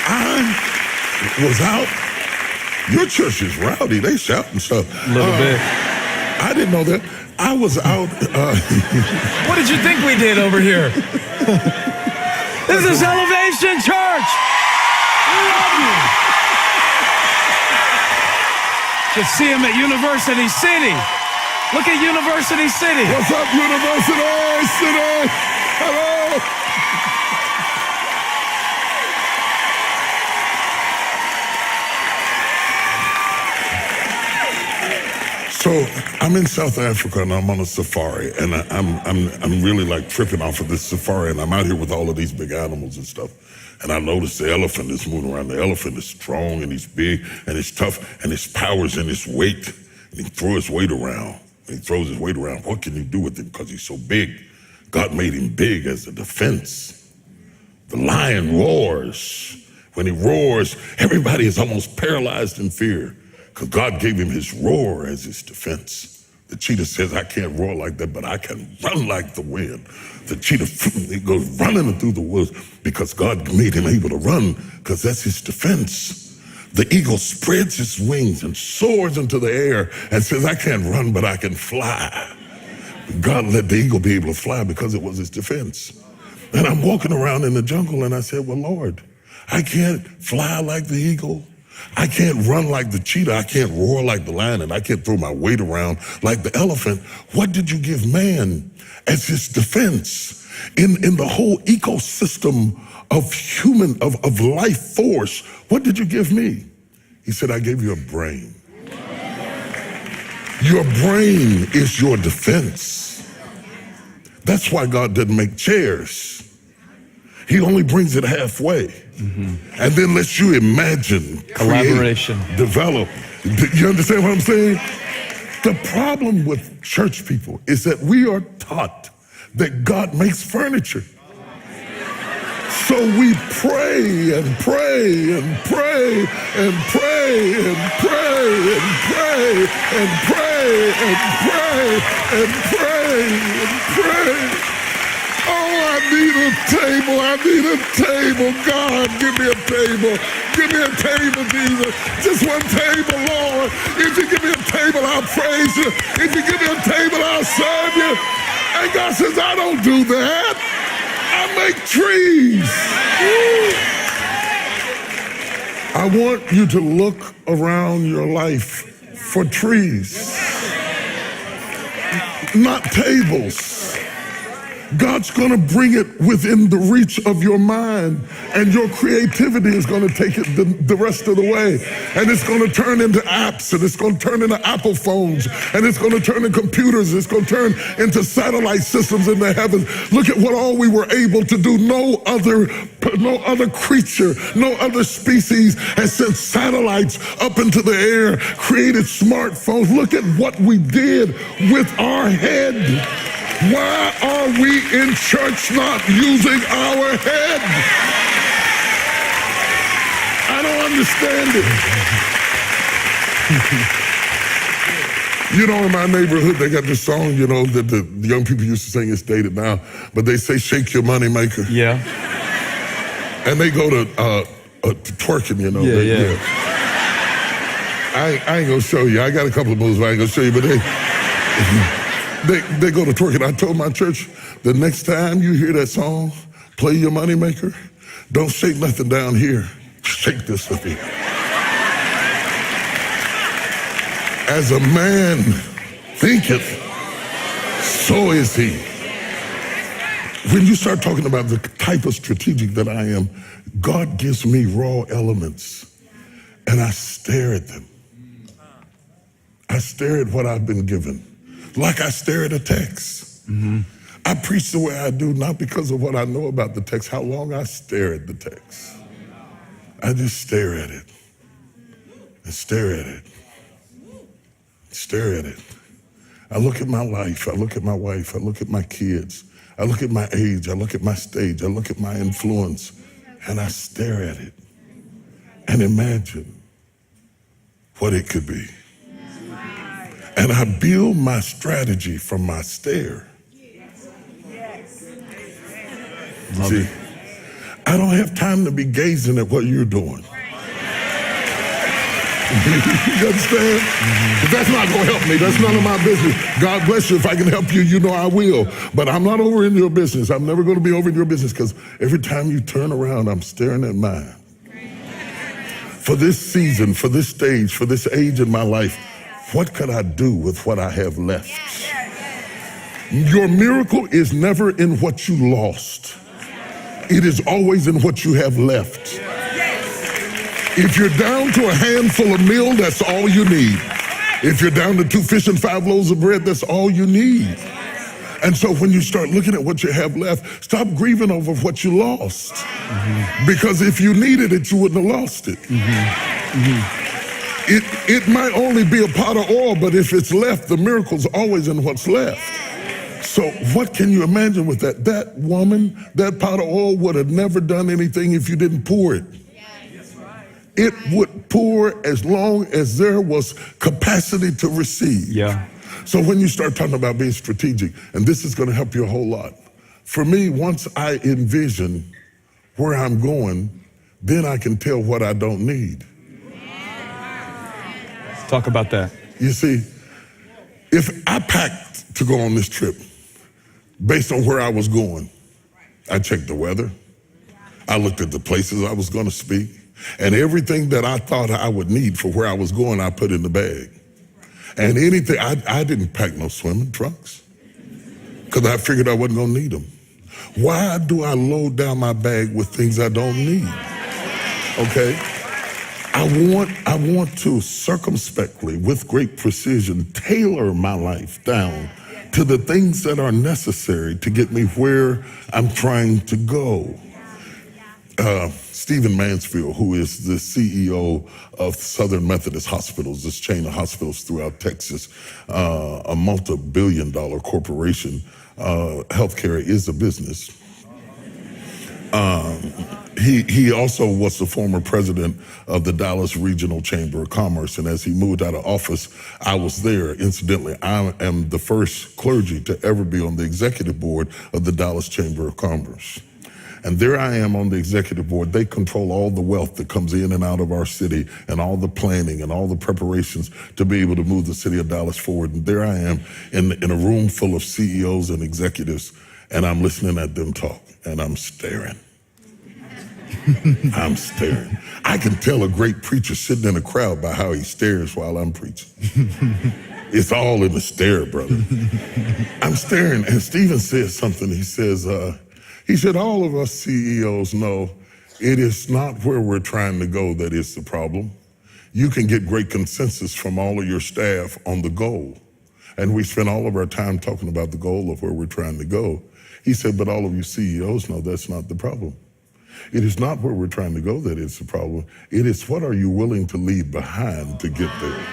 I was out. Your church is rowdy. They shout and stuff. A little bit. I didn't know that. I was out. What did you think we did over here? This is Elevation Church. We love you. Should see him at University City. Look at University City. What's up, University City? Hello. So I'm in South Africa and I'm on a safari, and I'm really like tripping off of this safari, and I'm out here with all of these big animals and stuff. And I noticed the elephant is moving around. The elephant is strong and he's big and he's tough and his power's in his weight. And he throws his weight around. He throws his weight around. What can you do with him? Because he's so big. God made him big as a defense. The lion roars. When he roars, everybody is almost paralyzed in fear because God gave him his roar as his defense. The cheetah says, I can't roar like that, but I can run like the wind. The cheetah, he goes running through the woods because God made him able to run because that's his defense. The eagle spreads its wings and soars into the air and says, I can't run, but I can fly. God let the eagle be able to fly because it was his defense. And I'm walking around in the jungle and I said, well, Lord, I can't fly like the eagle. I can't run like the cheetah. I can't roar like the lion, and I can't throw my weight around like the elephant. What did you give man as his defense in the whole ecosystem of life force? What did you give me? He said, I gave you a brain. Your brain is your defense. That's why God didn't make chairs. He only brings it halfway. And then lets you imagine, Collaboration, create, develop. You understand what I'm saying? The problem with church people is that we are taught that God makes furniture. So we pray and pray and pray and pray and pray and pray and pray and pray and pray and pray. Oh, I need a table. I need a table. God, give me a table. Give me a table, Jesus. Just one table, Lord. If you give me a table, I'll praise you. If you give me a table, I'll serve you. And God says, I don't do that. I make trees. I want you to look around your life for trees, not tables. God's going to bring it within the reach of your mind, and your creativity is going to take it the rest of the way. And it's going to turn into apps, and it's going to turn into Apple phones, and it's going to turn into computers. It's going to turn into satellite systems in the heavens. Look at what all we were able to do. No other creature, no other species has sent satellites up into the air, created smartphones. Look at what we did with our head. Why are we in church not using our head? I don't understand it. You know, in my neighborhood, they got this song, you know, that the young people used to sing. It's dated now, but they say, "Shake your money maker." Yeah. And they go to twerking, you know. Yeah. I ain't gonna show you. I got a couple of moves I ain't gonna show you, but they go to twerking. I told my church, the next time you hear that song, "Play Your Money Maker," don't shake nothing down here. Shake this with me. As a man thinketh, so is he. When you start talking about the type of strategic that I am, God gives me raw elements, and I stare at them. I stare at what I've been given, like I stare at a text. Mm-hmm. I preach the way I do, not because of what I know about the text, how long I stare at the text. I just stare at it, and stare at it, stare at it. I look at my life, I look at my wife, I look at my kids, I look at my age, I look at my stage, I look at my influence, and I stare at it and imagine what it could be. And I build my strategy from my stare. See, I don't have time to be gazing at what you're doing. You understand? Mm-hmm. That's not going to help me. That's none of my business. God bless you. If I can help you, you know I will. But I'm not over in your business. I'm never going to be over in your business, because every time you turn around, I'm staring at mine. For this season, for this stage, for this age in my life, what could I do with what I have left? Your miracle is never in what you lost. It is always in what you have left. If you're down to a handful of meal, that's all you need. If you're down to 2 fish and 5 loaves of bread, that's all you need. And so when you start looking at what you have left, stop grieving over what you lost. Mm-hmm. Because if you needed it, you wouldn't have lost it. Mm-hmm. Mm-hmm. It might only be a pot of oil, but if it's left, the miracle's always in what's left. So what can you imagine with that? That woman, that pot of oil would have never done anything if you didn't pour it. It would pour as long as there was capacity to receive. Yeah. So when you start talking about being strategic, and this is going to help you a whole lot. For me, once I envision where I'm going, then I can tell what I don't need. Let's talk about that. You see, if I packed to go on this trip based on where I was going, I checked the weather, I looked at the places I was going to speak, and everything that I thought I would need for where I was going, I put in the bag. And anything, I didn't pack no swimming trunks, because I figured I wasn't going to need them. Why do I load down my bag with things I don't need? Okay? I want to circumspectly, with great precision, tailor my life down to the things that are necessary to get me where I'm trying to go. Stephen Mansfield, who is the CEO of Southern Methodist Hospitals, this chain of hospitals throughout Texas, a multi-billion-dollar corporation. Healthcare is a business. He also was the former president of the Dallas Regional Chamber of Commerce, and as he moved out of office, I was there. Incidentally, I am the first clergy to ever be on the executive board of the Dallas Chamber of Commerce. And there I am on the executive board. They control all the wealth that comes in and out of our city, and all the planning and all the preparations to be able to move the city of Dallas forward. And there I am in a room full of CEOs and executives, and I'm listening at them talk, and I'm staring. I'm staring. I can tell a great preacher sitting in a crowd by how he stares while I'm preaching. It's all in the stare, brother. I'm staring, and Stephen says something. He said, all of us CEOs know it is not where we're trying to go that is the problem. You can get great consensus from all of your staff on the goal. And we spend all of our time talking about the goal of where we're trying to go. He said, but all of you CEOs know that's not the problem. It is not where we're trying to go that is the problem. It is what are you willing to leave behind to get there.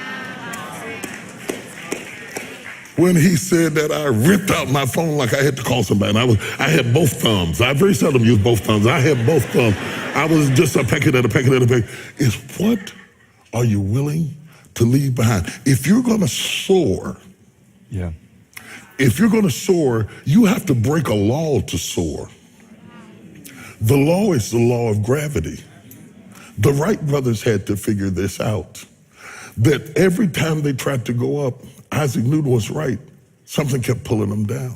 When he said that, I ripped out my phone like I had to call somebody. I had both thumbs. I very seldom use both thumbs. I had both thumbs. I was just a packet at a packet at a packet. Is what are you willing to leave behind? If you're going to soar, if you're going to soar, you have to break a law to soar. The law is the law of gravity. The Wright brothers had to figure this out, that every time they tried to go up, Isaac Newton was right. Something kept pulling them down.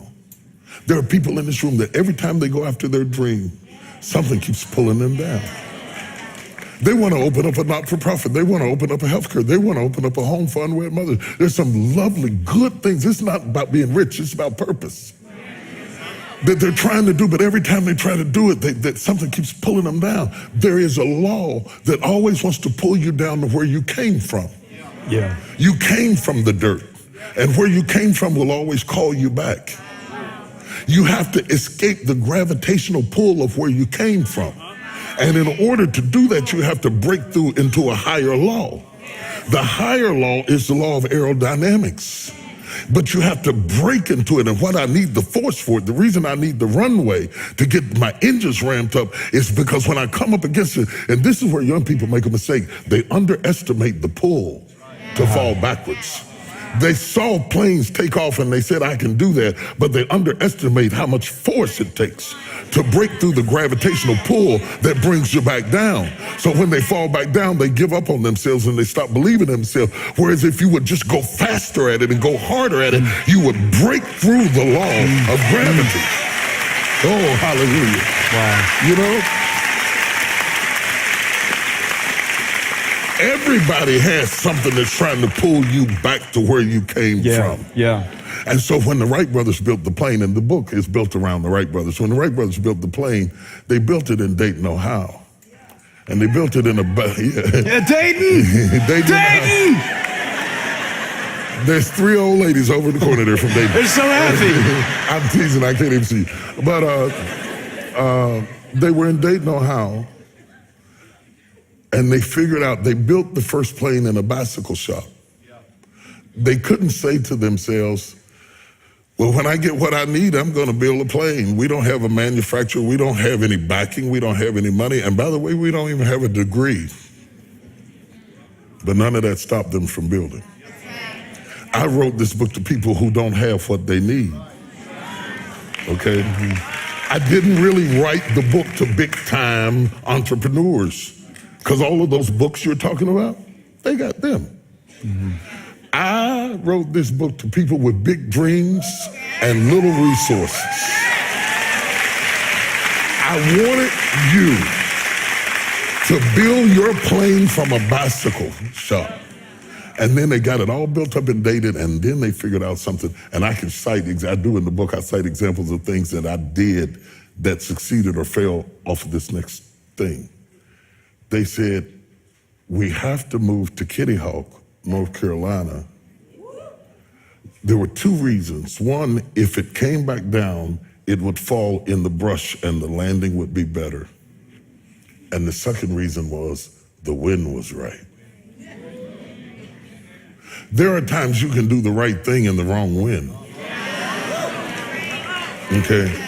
There are people in this room that every time they go after their dream, something keeps pulling them down. They want to open up a not-for-profit. They want to open up a healthcare. They want to open up a home for unwed mothers. There's some lovely, good things. It's not about being rich. It's about purpose that they're trying to do, but every time they try to do it, that something keeps pulling them down. There is a law that always wants to pull you down to where you came from. You came from the dirt, and where you came from will always call you back. You have to escape the gravitational pull of where you came from. And in order to do that, you have to break through into a higher law. The higher law is the law of aerodynamics. But you have to break into it. And what I need the force for it, the reason I need the runway to get my engines ramped up is because when I come up against it, and this is where young people make a mistake, they underestimate the pull to fall backwards. They saw planes take off and they said, I can do that, but they underestimate how much force it takes to break through the gravitational pull that brings you back down. So when they fall back down, they give up on themselves and they stop believing in themselves. Whereas if you would just go faster at it and go harder at it, you would break through the law of gravity. Oh, hallelujah. Wow. You know? Everybody has something that's trying to pull you back to where you came from. And so when the Wright brothers built the plane, and the book is built around the Wright brothers, when the Wright brothers built the plane, they built it in Dayton, Ohio. And they built it in a... Dayton! Dayton! There's 3 old ladies over in the corner there from Dayton. They're so happy. I'm teasing, I can't even see. But they were in Dayton, Ohio. And they figured out, they built the first plane in a bicycle shop. They couldn't say to themselves, well, when I get what I need, I'm going to build a plane. We don't have a manufacturer. We don't have any backing. We don't have any money. And by the way, we don't even have a degree. But none of that stopped them from building. I wrote this book to people who don't have what they need. Okay? I didn't really write the book to big-time entrepreneurs, because all of those books you're talking about, they got them. I wrote this book to people with big dreams and little resources. I wanted you to build your plane from a bicycle shop. And then they got it all built up and dated, and then they figured out something. And I can cite, I do in the book, I cite examples of things that I did that succeeded or failed off of this next thing. They said, we have to move to Kitty Hawk, North Carolina. There were 2 reasons. One, if it came back down, it would fall in the brush and the landing would be better. And the second reason was the wind was right. There are times you can do the right thing in the wrong wind. Okay?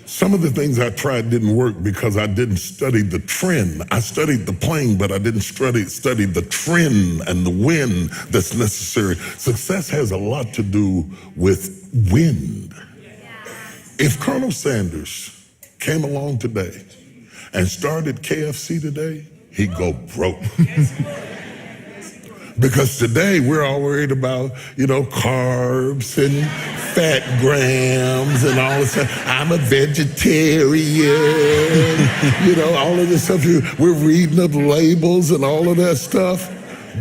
Some of the things I tried didn't work because I didn't study the trend. I studied the plane, but I didn't study the trend and the wind that's necessary. Success has a lot to do with wind. If Colonel Sanders came along today and started KFC today, he'd go broke. Because today we're all worried about, carbs and fat grams and all this stuff. I'm a vegetarian, all of this stuff. We're reading the labels and all of that stuff.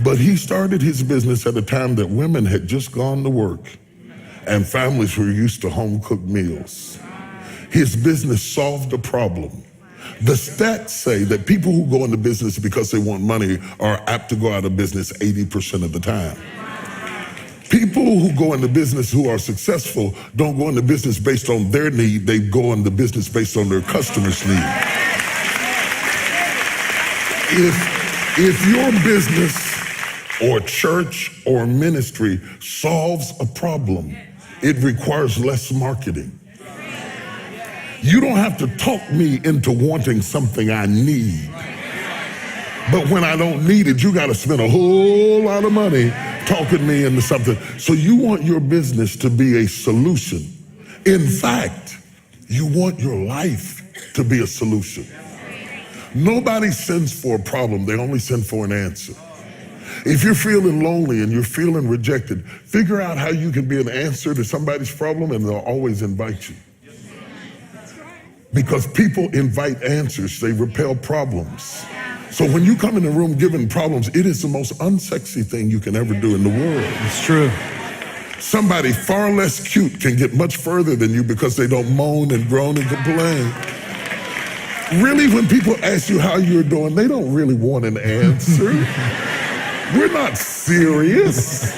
But he started his business at a time that women had just gone to work and families were used to home-cooked meals. His business solved a problem. The stats say that people who go into business because they want money are apt to go out of business 80% of the time. People who go into business who are successful don't go into business based on their need, they go into business based on their customers' need. If your business or church or ministry solves a problem, it requires less marketing. You don't have to talk me into wanting something I need. But when I don't need it, you got to spend a whole lot of money talking me into something. So you want your business to be a solution. In fact, you want your life to be a solution. Nobody sends for a problem, they only send for an answer. If you're feeling lonely and you're feeling rejected, figure out how you can be an answer to somebody's problem, and they'll always invite you. Because people invite answers, they repel problems. So when you come in the room giving problems, it is the most unsexy thing you can ever do in the world. It's true. Somebody far less cute can get much further than you because they don't moan and groan and complain. Really, when people ask you how you're doing, they don't really want an answer. We're not serious.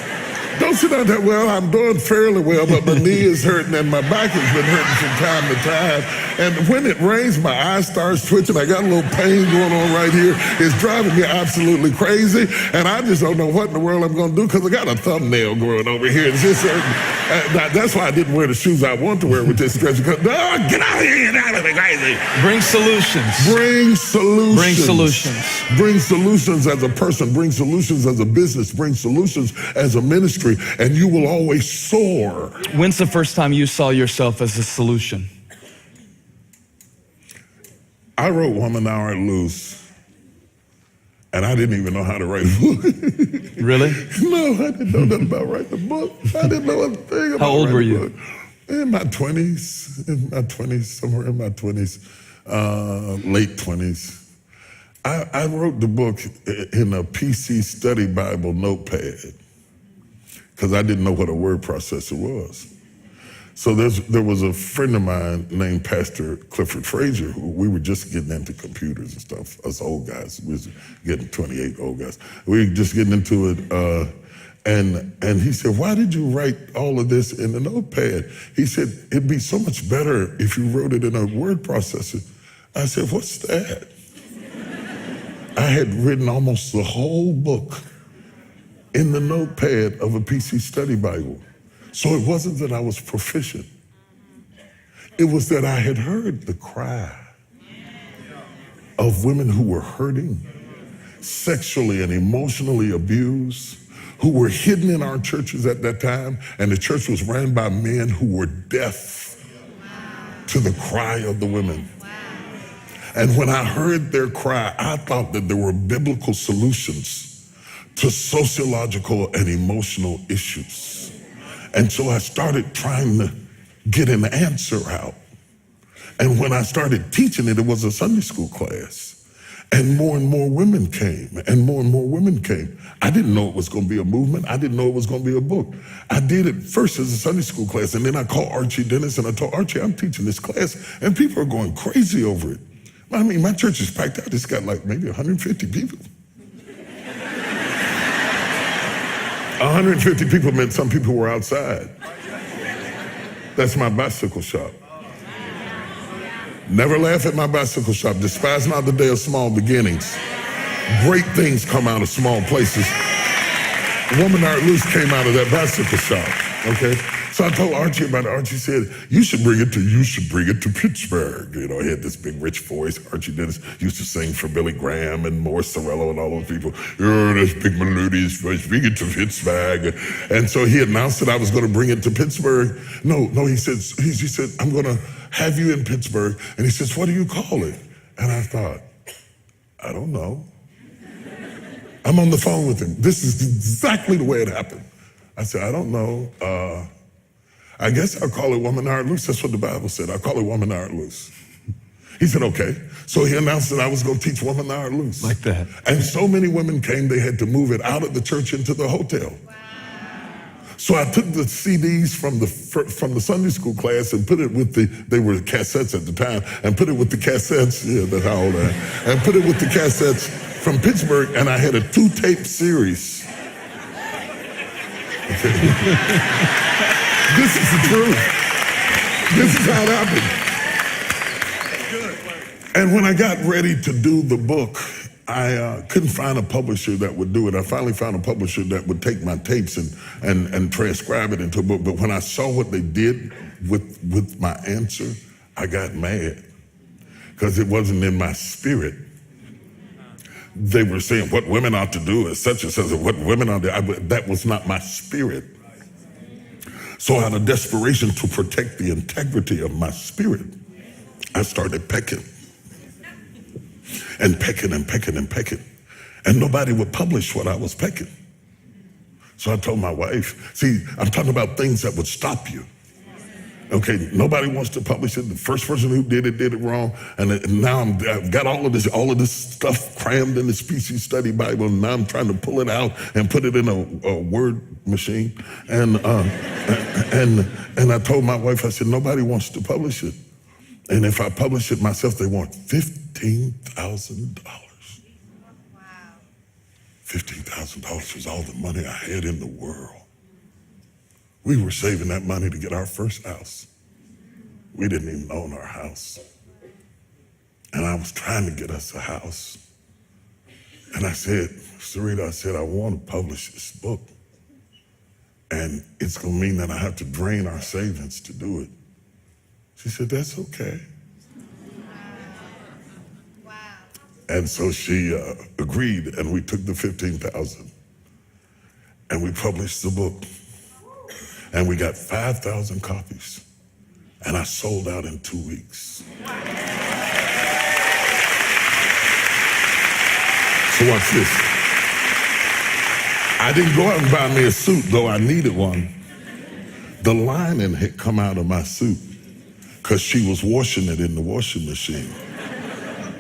Don't sit down there, well, I'm doing fairly well, but my knee is hurting and my back has been hurting from time to time. And when it rains, my eye starts twitching. I got a little pain going on right here. It's driving me absolutely crazy. And I just don't know what in the world I'm going to do because I got a thumbnail growing over here. It's just that's why I didn't wear the shoes I want to wear with this stretch. Because, no, get out of here, get out of here, crazy. Bring solutions. Bring solutions. Bring solutions. Bring solutions as a person. Bring solutions as a business. Bring solutions as a ministry. And you will always soar. When's the first time you saw yourself as a solution? I wrote Woman Thou Art Loose, and I didn't even know how to write a book. Really? No, I didn't know nothing about writing a book. I didn't know a thing about How old were you? book. In my 20s, somewhere in my 20s, late 20s. I wrote the book in a PC study Bible notepad because I didn't know what a word processor was. So there was a friend of mine named Pastor Clifford Frazier, who we were just getting into computers and stuff, us old guys. We was getting 28 old guys. We were just getting into it. And he said, why did you write all of this in a notepad? He said, it'd be so much better if you wrote it in a word processor. I said, what's that? I had written almost the whole book in the notepad of a PC study Bible. So it wasn't that I was proficient. It was that I had heard the cry of women who were hurting, sexually and emotionally abused, who were hidden in our churches at that time, and the church was ran by men who were deaf to the cry of the women. And when I heard their cry, I thought that there were biblical solutions to sociological and emotional issues. And so I started trying to get an answer out. And when I started teaching it, it was a Sunday school class. And more women came, and more women came. I didn't know it was going to be a movement. I didn't know it was going to be a book. I did it first as a Sunday school class, and then I called Archie Dennis, and I told Archie, I'm teaching this class, and people are going crazy over it. I mean, my church is packed out. It's got like maybe 150 people. 150 people meant some people were outside. That's my bicycle shop. Never laugh at my bicycle shop. Despise not the day of small beginnings. Great things come out of small places. Woman Thou Art Loose came out of that bicycle shop, okay? So I told Archie about it. Archie said, you should bring it to Pittsburgh. You know, he had this big rich voice. Archie Dennis used to sing for Billy Graham and Morris Cerullo and all those people. Oh, this big melodious voice, bring it to Pittsburgh. And so he announced that I was going to bring it to Pittsburgh. No, he said, I'm going to have you in Pittsburgh. And he says, what do you call it? And I thought, I don't know. I'm on the phone with him. This is exactly the way it happened. I said, I don't know. I guess I'll call it Woman Thou Art Loose. That's what the Bible said. I'll call it Woman Thou Art Loose. He said, okay. So he announced that I was going to teach Woman Thou Art Loose. Like that. And so many women came, they had to move it out of the church into the hotel. Wow. So I took the CDs from the Sunday school class and put it with they were cassettes at the time, and put it with the cassettes, yeah, that's how old I am, and put it with the cassettes from Pittsburgh, and I had a 2-tape series. Okay. This is the truth. This is how it happened. And when I got ready to do the book, I couldn't find a publisher that would do it. I finally found a publisher that would take my tapes and transcribe it into a book. But when I saw what they did with my answer, I got mad because it wasn't in my spirit. They were saying what women ought to do is such and such, what women ought to do. That was not my spirit. So out of desperation to protect the integrity of my spirit, I started pecking. And pecking and pecking and pecking. And nobody would publish what I was pecking. So I told my wife, see, I'm talking about things that would stop you. Okay, nobody wants to publish it. The first person who did it wrong. And now I've got all of this stuff crammed in the Species Study Bible. And now I'm trying to pull it out and put it in a word machine. And I told my wife, I said, nobody wants to publish it. And if I publish it myself, they want $15,000. Wow. $15,000 was all the money I had in the world. We were saving that money to get our first house. We didn't even own our house. And I was trying to get us a house. And I said, Sarita, I want to publish this book. And it's going to mean that I have to drain our savings to do it. She said, that's okay. Wow. And so she agreed, and we took the $15,000 and we published the book. And we got 5,000 copies. And I sold out in 2 weeks. So watch this. I didn't go out and buy me a suit, though I needed one. The lining had come out of my suit because she was washing it in the washing machine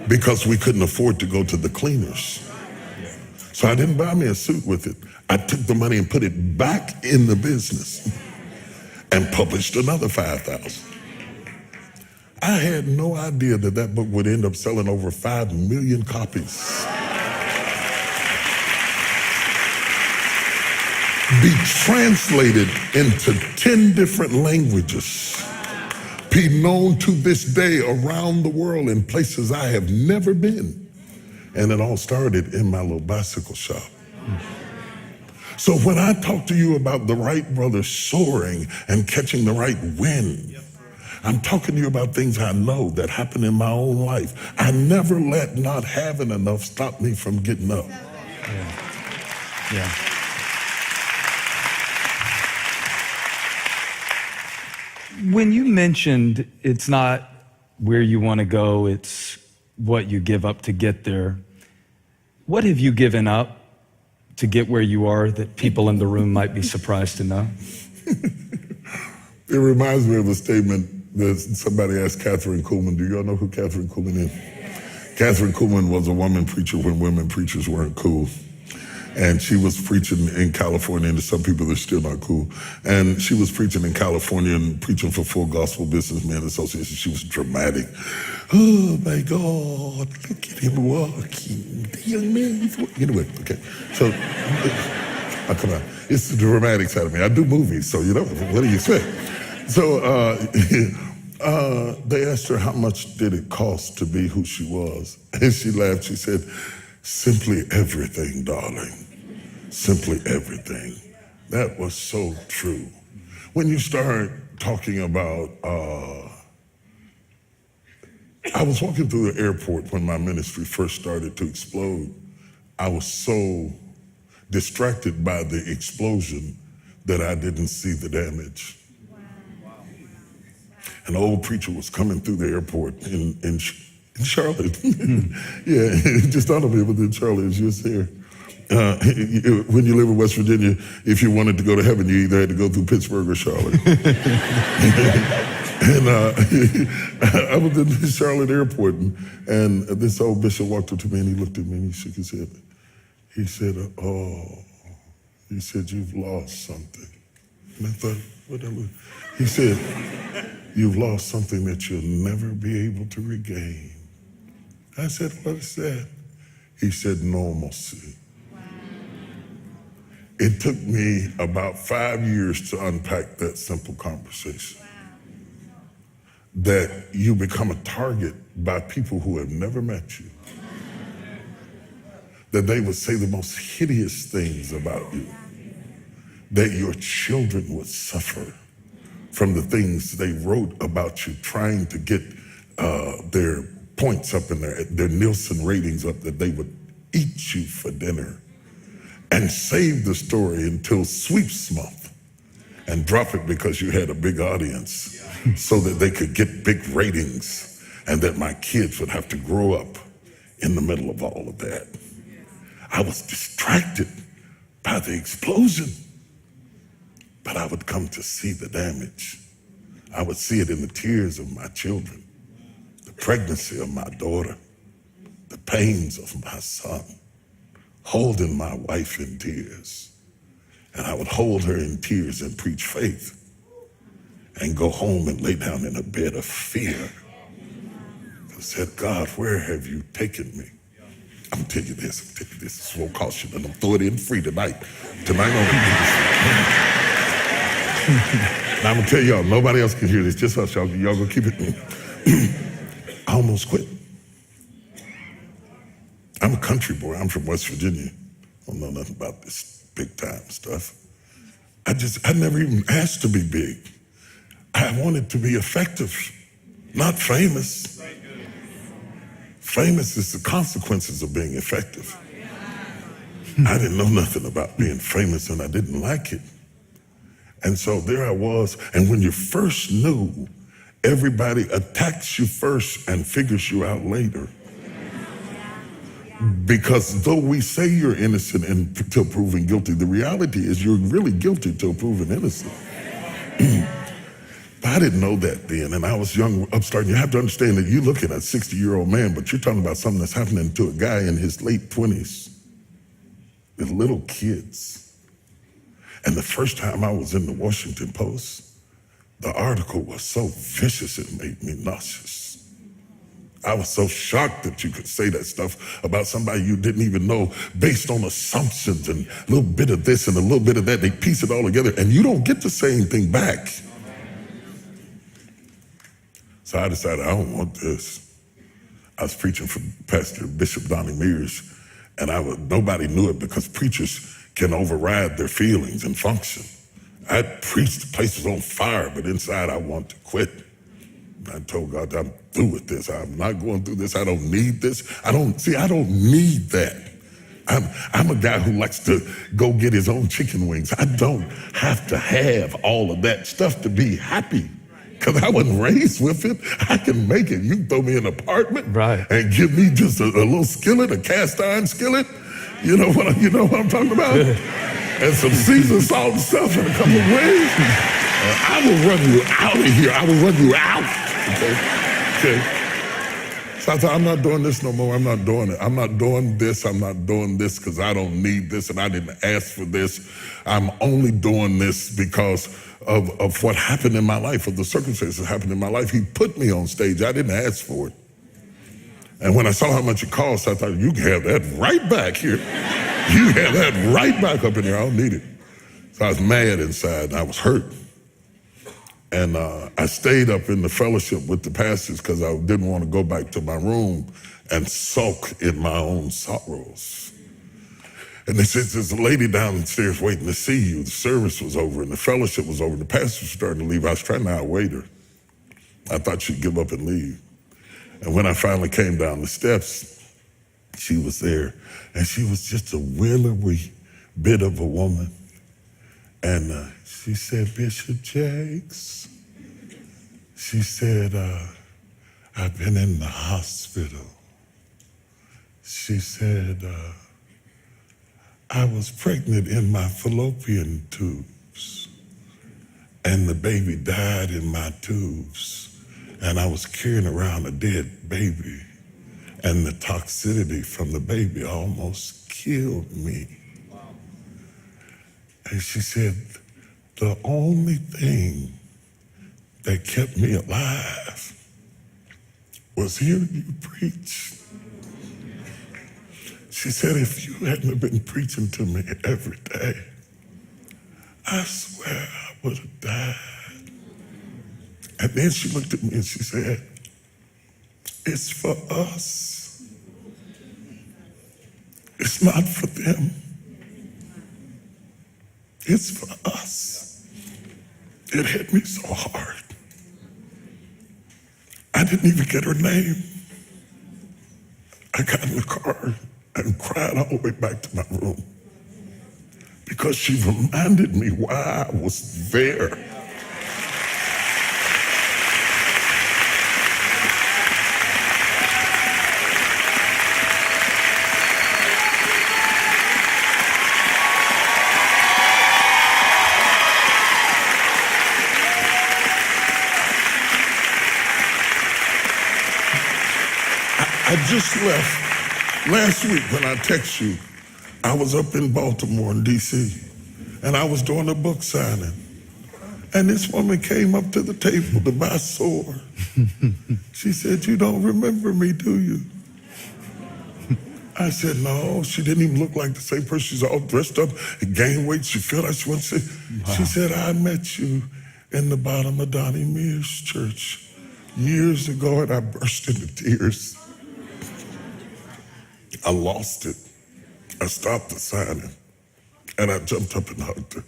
because we couldn't afford to go to the cleaners. So I didn't buy me a suit with it. I took the money and put it back in the business and published another 5,000. I had no idea that book would end up selling over 5 million copies. Be translated into 10 different languages. Be known to this day around the world in places I have never been. And it all started in my little bicycle shop. So when I talk to you about the Wright brothers soaring and catching the right wind, I'm talking to you about things I know that happened in my own life. I never let not having enough stop me from getting up. Yeah. When you mentioned it's not where you want to go, it's what you give up to get there, what have you given up to get where you are that people in the room might be surprised to know? It reminds me of a statement that somebody asked Catherine Kuhlman. Do y'all know who Catherine Kuhlman is? Catherine Kuhlman was a woman preacher when women preachers weren't cool. And she was preaching in California, and to some people they're still not cool. And she was preaching in California and preaching for Full Gospel Businessmen Association. She was dramatic. Oh my God, look at him walking. The young man is walking. Anyway, okay. So, oh, come on. It's the dramatic side of me. I do movies, so you know, what do you expect? So they asked her how much did it cost to be who she was. And she laughed. She said, simply everything, darling. Simply everything. That was so true. When you start talking about, I was walking through the airport when my ministry first started to explode. I was so distracted by the explosion that I didn't see the damage. An old preacher was coming through the airport in Charlotte. Yeah, just thought of it within Charlotte as you was there. When you live in West Virginia, if you wanted to go to heaven, you either had to go through Pittsburgh or Charlotte. And I was in the Charlotte airport, and this old bishop walked up to me and he looked at me and he shook his head. He said, he said, you've lost something. And I thought, what that was? He said, you've lost something that you'll never be able to regain. I said, what is that? He said, normalcy. Wow. It took me about 5 years to unpack that simple conversation. Wow. That you become a target by people who have never met you. that they would say the most hideous things about you, that your children would suffer from the things they wrote about you, trying to get their points up and their Nielsen ratings up, that they would eat you for dinner and save the story until sweeps month and drop it because you had a big audience so that they could get big ratings, and that my kids would have to grow up in the middle of all of that. I was distracted by the explosion, but I would come to see the damage. I would see it in the tears of my children, the pregnancy of my daughter, the pains of my son, holding my wife in tears. And I would hold her in tears and preach faith and go home and lay down in a bed of fear. I said, God, where have you taken me? I'm gonna tell you this, this won't cost you, and I'm throw it in free tonight. Tonight on Now I'm gonna tell y'all, nobody else can hear this, just us, y'all gonna keep it. I almost quit. I'm a country boy, I'm from West Virginia. I don't know nothing about this big time stuff. I never even asked to be big. I wanted to be effective, not famous. Famous is the consequences of being effective. I didn't know nothing about being famous, and I didn't like it. And so there I was, and when you first knew, everybody attacks you first and figures you out later. Because though we say you're innocent until proven guilty, the reality is you're really guilty till proven innocent. But I didn't know that then, and I was young, upstart. You have to understand that you're looking at a 60-year-old man, but you're talking about something that's happening to a guy in his late 20s with little kids. And the first time I was in the Washington Post, the article was so vicious it made me nauseous. I was so shocked that you could say that stuff about somebody you didn't even know based on assumptions and a little bit of this and a little bit of that. They piece it all together, and you don't get to say anything back. So I decided I don't want this. I was preaching for Pastor Bishop Donnie Mears, and nobody knew it because preachers can override their feelings and function. I preached, the place was on fire, but inside I want to quit. I told God, I'm through with this. I'm not going through this. I don't need this. I don't need that. I'm a guy who likes to go get his own chicken wings. I don't have to have all of that stuff to be happy, because I wasn't raised with it. I can make it. You can throw me in an apartment and give me just a little skillet, a cast iron skillet. You know what I'm talking about? And some seasoned salt and stuff and a couple of wings. I will run you out of here. I will run you out. Okay. So I thought, I'm not doing this no more. I'm not doing it. I'm not doing this. I'm not doing this because I don't need this and I didn't ask for this. I'm only doing this because of what happened in my life, of the circumstances that happened in my life. He put me on stage. I didn't ask for it. And when I saw how much it cost, I thought, you can have that right back here. You have that right back up in here. I don't need it. So I was mad inside and I was hurt. And I stayed up in the fellowship with the pastors because I didn't want to go back to my room and sulk in my own sorrows. And they said, there's a lady downstairs waiting to see you. The service was over and the fellowship was over and the pastor was starting to leave. I was trying to outwait her. I thought she'd give up and leave. And when I finally came down the steps, she was there. And she was just a willowy bit of a woman. And she said, Bishop Jakes, she said, I've been in the hospital. She said, I was pregnant in my fallopian tubes, and the baby died in my tubes, and I was carrying around a dead baby, and the toxicity from the baby almost killed me. And she said, the only thing that kept me alive was hearing you preach. She said, if you hadn't been preaching to me every day, I swear I would have died. And then she looked at me and she said, it's for us. It's not for them. It's for us. It hit me so hard. I didn't even get her name. I got in the car and cried all the way back to my room because she reminded me why I was there. I just left last week when I text you. I was up in Baltimore in D.C. and I was doing a book signing. And this woman came up to the table to buy a sword. She said, "You don't remember me, do you?" I said, "No." She didn't even look like the same person. She's all dressed up and gained weight. She felt like she wants to say, She said, "I met you in the bottom of Donnie Mears Church years ago," and I burst into tears. I lost it. I stopped the signing and I jumped up and hugged her.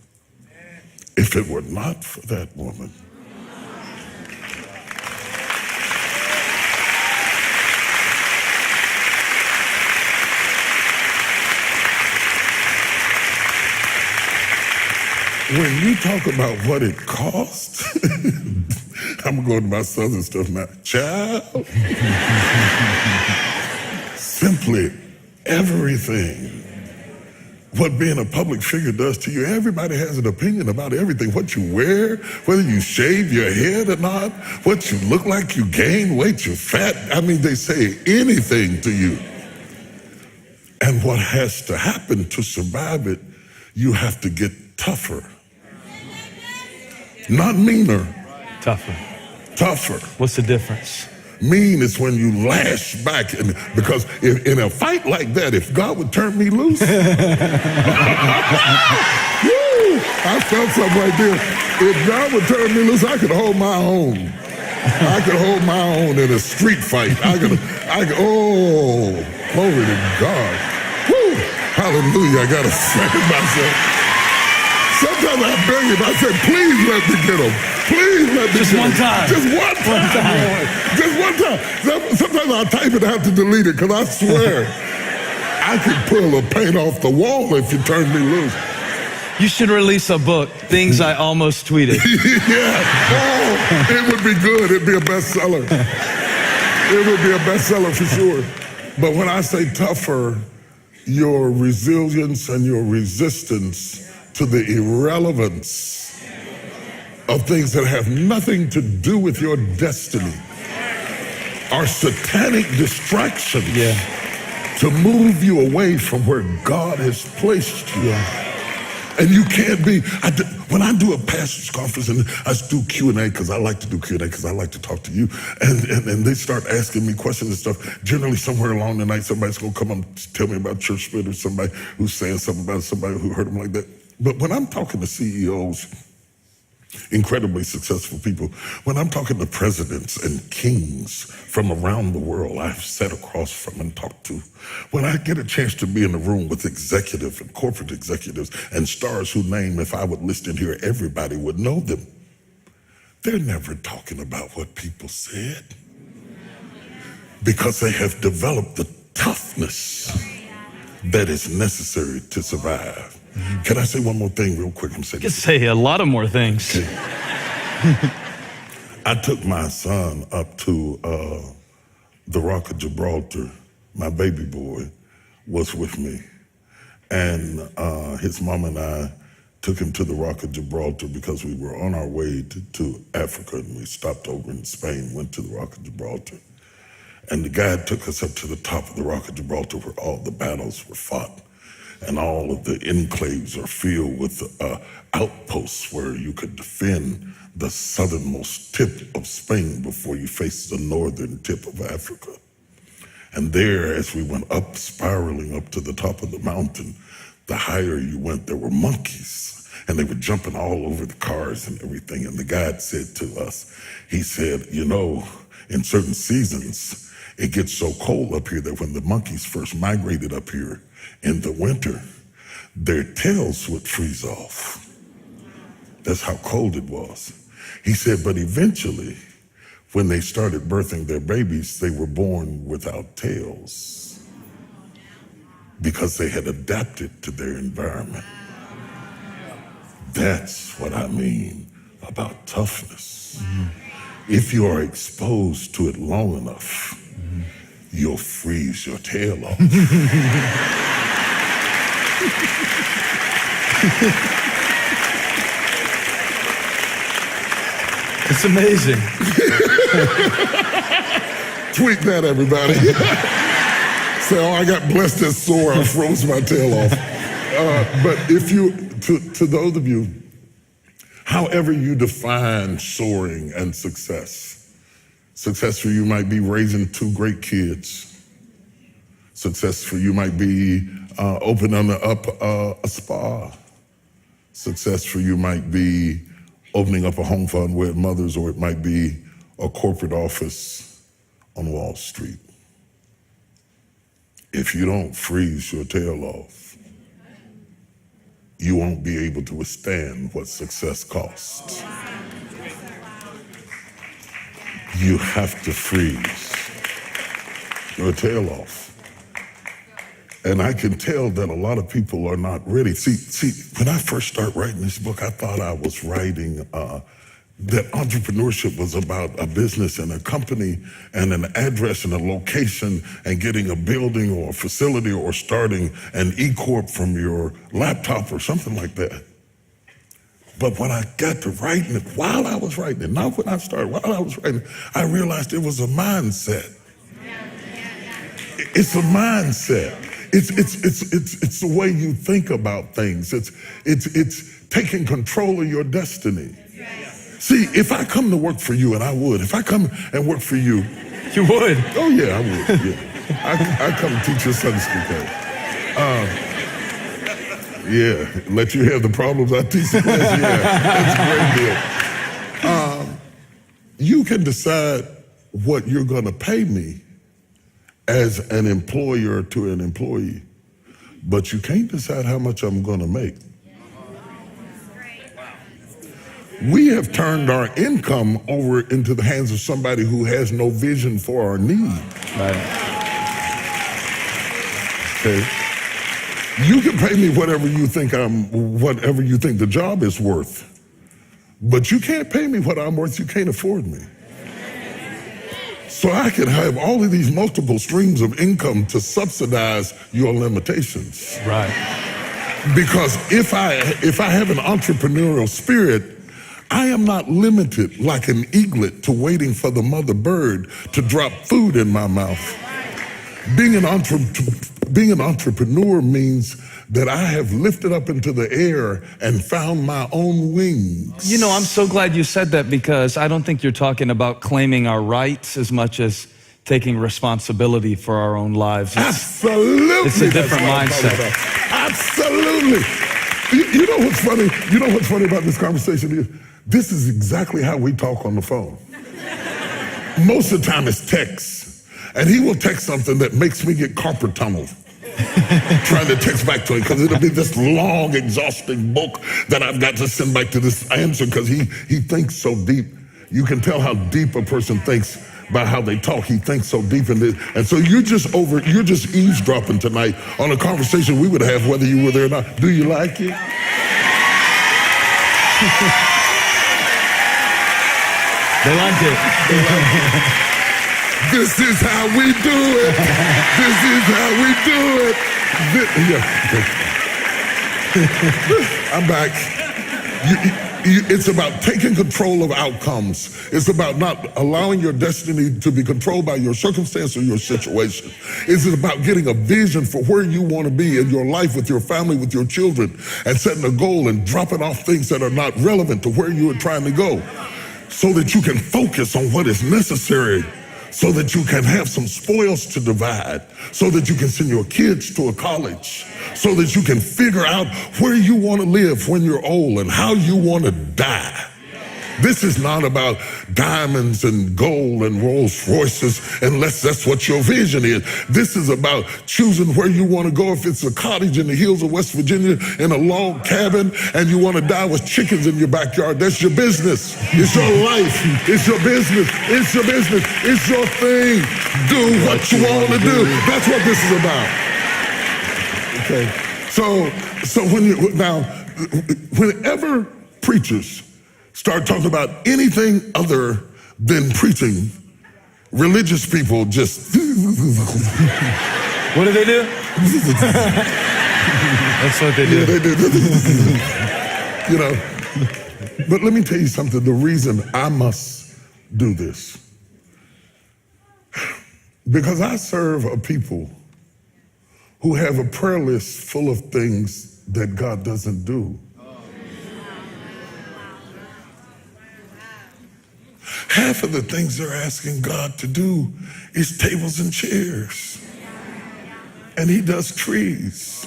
If it were not for that woman, when you talk about what it cost, I'm going to my southern stuff now. Child, simply everything. What being a public figure does to you, everybody has an opinion about everything. What you wear, whether you shave your head or not, what you look like, you gain weight, you're fat. I mean, they say anything to you. And what has to happen to survive it, you have to get tougher. Not meaner. Tougher. Tougher. What's the difference? Mean is when you lash back, because in a fight like that, if God would turn me loose, woo, I felt something right there. If God would turn me loose, I could hold my own. I could hold my own in a street fight. I could, oh, glory to God. Woo, hallelujah, I gotta thank myself. Sometimes I beg him, I said, "Please let me get him. Please let me Just get one him. time. Just one time. Lord. Just one time." Sometimes I type it out to delete it, because I swear, I could pull a paint off the wall if you turn me loose. You should release a book, Things I Almost Tweeted. Yeah. Oh, it would be good. It'd be a bestseller. It would be a bestseller for sure. But when I say tougher, your resilience and your resistance to the irrelevance of things that have nothing to do with your destiny are satanic distractions to move you away from where God has placed you. And you can't be, when I do a pastor's conference and I do Q&A, because I like to do Q&A because I like to talk to you, and they start asking me questions and stuff, generally somewhere along the night somebody's going to come up and tell me about church split, or somebody who's saying something about somebody who heard them like that. But when I'm talking to CEOs, incredibly successful people, when I'm talking to presidents and kings from around the world I've sat across from and talked to, when I get a chance to be in a room with executive and corporate executives and stars whose name, if I would list in here, everybody would know them, they're never talking about what people said, because they have developed the toughness that is necessary to survive. Can I say one more thing real quick? You can say a lot of more things. Okay. I took my son up to the Rock of Gibraltar. My baby boy was with me. And his mom and I took him to the Rock of Gibraltar because we were on our way to Africa, and we stopped over in Spain, went to the Rock of Gibraltar. And the guide took us up to the top of the Rock of Gibraltar where all the battles were fought. And all of the enclaves are filled with outposts where you could defend the southernmost tip of Spain before you face the northern tip of Africa. And there, as we went up, spiraling up to the top of the mountain, the higher you went, there were monkeys. And they were jumping all over the cars and everything. And the guide said to us, he said, "You know, in certain seasons, it gets so cold up here that when the monkeys first migrated up here, In the winter, their tails would freeze off. That's how cold it was. He said, but eventually, when they started birthing their babies, they were born without tails because they had adapted to their environment. That's what I mean about toughness. If you are exposed to it long enough, you'll freeze your tail off. It's amazing. Tweet that, everybody. Say, oh, I got blessed and sore, I froze my tail off. But if you, to those of you, however you define soaring and success for you might be raising 2 great kids. Success for you might be opening up a spa. Success for you might be opening up a home for unwed mothers, or it might be a corporate office on Wall Street. If you don't freeze your tail off, you won't be able to withstand what success costs. You have to freeze your tail off. And I can tell that a lot of people are not ready. See, when I first started writing this book, I thought I was writing that entrepreneurship was about a business and a company and an address and a location and getting a building or a facility or starting an E-Corp from your laptop or something like that. But when I got to writing it, while I was writing it, not when I started, while I was writing it, I realized it was a mindset. It's a mindset. It's the way you think about things. It's taking control of your destiny. See, if I come to work for you, and I would, if I come and work for you. You would? Oh yeah, I would, yeah. I come teach your Sunday school class. Yeah, let you have the problems I teach the class, yeah, that's a great deal. You can decide what you're gonna pay me as an employer to an employee, but you can't decide how much I'm gonna make. We have turned our income over into the hands of somebody who has no vision for our need. Right. Okay. You can pay me whatever you think the job is worth, but you can't pay me what I'm worth. You can't afford me. So I can have all of these multiple streams of income to subsidize your limitations. Right. Because if I have an entrepreneurial spirit, I am not limited like an eaglet to waiting for the mother bird to drop food in my mouth. Being an entrepreneur means that I have lifted up into the air and found my own wings. You know, I'm so glad you said that, because I don't think you're talking about claiming our rights as much as taking responsibility for our own lives. Absolutely. It's a different mindset. Absolutely. You know what's funny? You know what's funny about this conversation? This is exactly how we talk on the phone. Most of the time it's text. And he will text something that makes me get carpal tunnel trying to text back to him, because it'll be this long, exhausting book that I've got to send back to this answer, because he thinks so deep. You can tell how deep a person thinks by how they talk. He thinks so deep in this. And so you're just eavesdropping tonight on a conversation we would have whether you were there or not. Do you like it? They like it. This is how we do it. This is how we do it. I'm back. It's about taking control of outcomes. It's about not allowing your destiny to be controlled by your circumstance or your situation. It's about getting a vision for where you want to be in your life, with your family, with your children, and setting a goal and dropping off things that are not relevant to where you are trying to go, so that you can focus on what is necessary, so that you can have some spoils to divide, so that you can send your kids to a college, so that you can figure out where you want to live when you're old and how you want to die. This is not about diamonds and gold and Rolls Royces, unless that's what your vision is. This is about choosing where you want to go. If it's a cottage in the hills of West Virginia in a log cabin and you want to die with chickens in your backyard, that's your business. It's your life. It's your business. It's your business. It's your thing. Do what you want to do. That's what this is about. Okay. So whenever preachers start talking about anything other than preaching, religious people just What do they do? That's what they do. Yeah, they do. You know, but let me tell you something. The reason I must do this, because I serve a people who have a prayer list full of things that God doesn't do. Half of the things they're asking God to do is tables and chairs. And he does trees.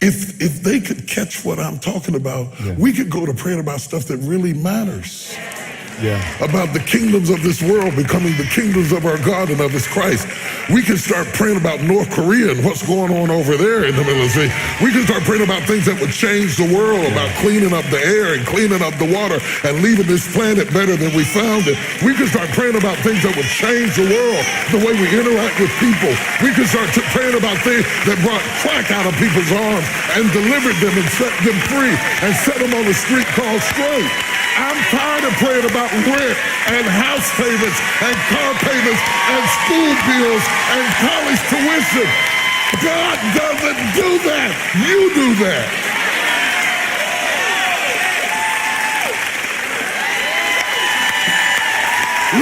If they could catch what I'm talking about, we could go to praying about stuff that really matters. About the kingdoms of this world becoming the kingdoms of our God and of his Christ. We can start praying about North Korea and what's going on over there in the Middle East. We can start praying about things that would change the world, about cleaning up the air and cleaning up the water and leaving this planet better than we found it. We can start praying about things that would change the world, the way we interact with people. We can start praying about things that brought crack out of people's arms and delivered them and set them free and set them on the street called straight. I'm tired of praying about rent and house payments and car payments and school bills and college tuition. God doesn't do that. You do that.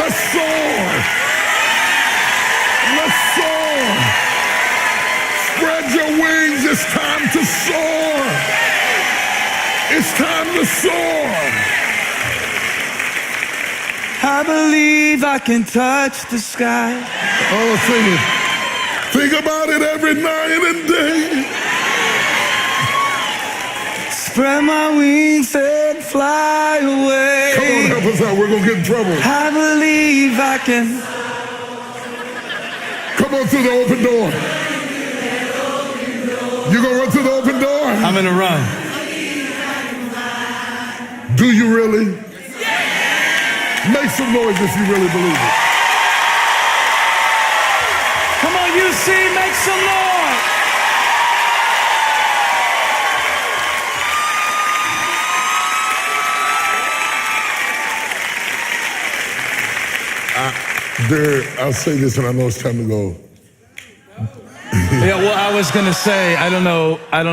Let's soar. Let's soar. Spread your wings. It's time to soar. It's time to soar. I believe I can touch the sky. Oh, sing it. Think about it every night and day. Spread my wings and fly away. Come on, help us out. We're going to get in trouble. I believe I can. Come on through the open door. You going to run through the open door? I'm going to run. Do you really? Make some noise if you really believe it. Come on, UC, make some noise. I'll say this, and I know it's time to go. Yeah, well, I was gonna say, I don't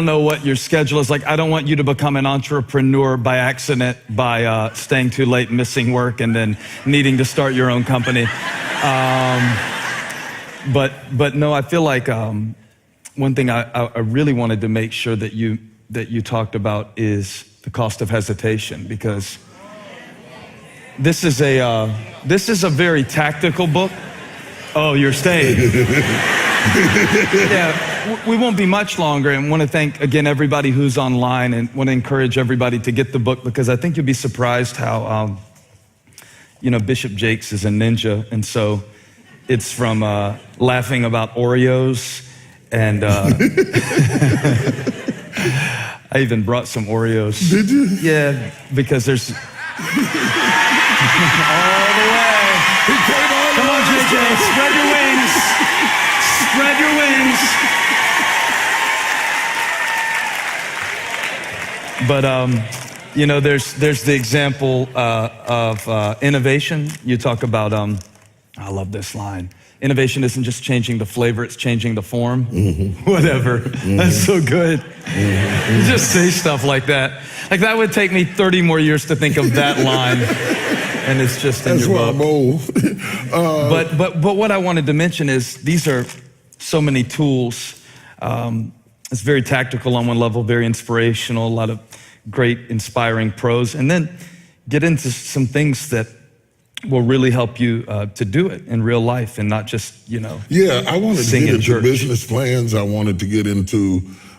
know what your schedule is like. I don't want you to become an entrepreneur by accident by staying too late, missing work, and then needing to start your own company. But no, I feel like one thing I really wanted to make sure that you talked about is the cost of hesitation, because this is a very tactical book. Oh, you're staying. Yeah, we won't be much longer, and want to thank again everybody who's online, and want to encourage everybody to get the book, because I think you'll be surprised how Bishop Jakes is a ninja, and so it's from laughing about Oreos, and I even brought some Oreos. Did you? Yeah, because there's all the way. Come on, JJ, spread your wings. Spread your wings. But there's the example of innovation. You talk about I love this line. Innovation isn't just changing the flavor; it's changing the form. Mm-hmm. Whatever. Mm-hmm. That's so good. Mm-hmm. You just say stuff like that. Like that would take me 30 more years to think of that line. And it's just in That's your why book. I'm old. But what I wanted to mention is these are so many tools. It's very tactical on one level, very inspirational, a lot of great inspiring prose, and then get into some things that will really help you to do it in real life and not just, Yeah, I wanted to sing get in into church. business plans. I wanted to get into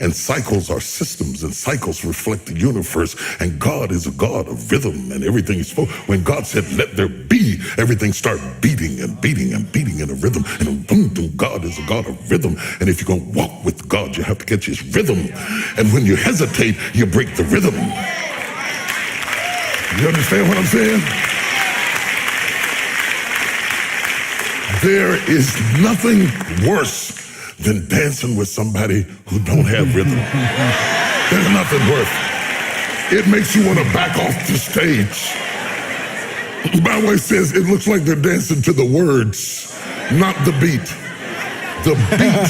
And cycles are systems, and cycles reflect the universe. And God is a God of rhythm, and everything is spoke. When God said, let there be, everything started beating and beating and beating in a rhythm. And boom, boom, God is a God of rhythm. And if you're going to walk with God, you have to catch his rhythm. And when you hesitate, you break the rhythm. You understand what I'm saying? There is nothing worse than dancing with somebody who don't have rhythm. There's nothing worse. It makes you want to back off the stage. My wife says it looks like they're dancing to the words, not the beat. The beat,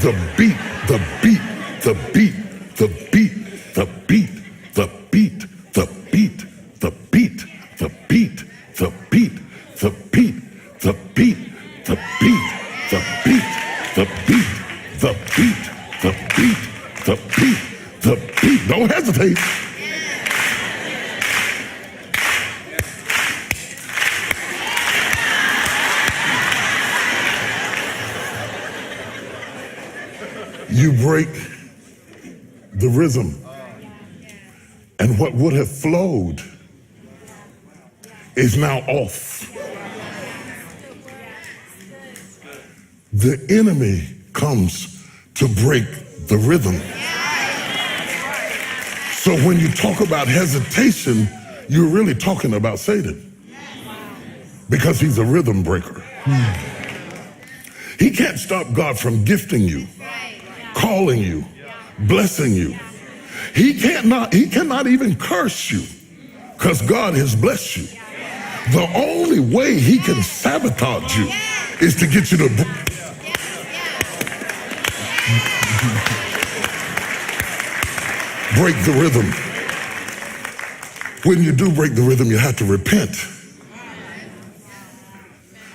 the beat, the beat, the beat, the beat, the beat, the beat, the beat, the beat, the beat, the beat, the beat, the beat, the beat, the beat, the beat, the beat, the beat, the beat, the beat. Don't hesitate. You break the rhythm, and what would have flowed is now off. The enemy comes to break the rhythm. So when you talk about hesitation, you're really talking about Satan, because he's a rhythm breaker. He can't stop God from gifting you, calling you, blessing you. He cannot even curse you, because God has blessed you. The only way he can sabotage you is to get you to break the rhythm. When you do break the rhythm, you have to repent.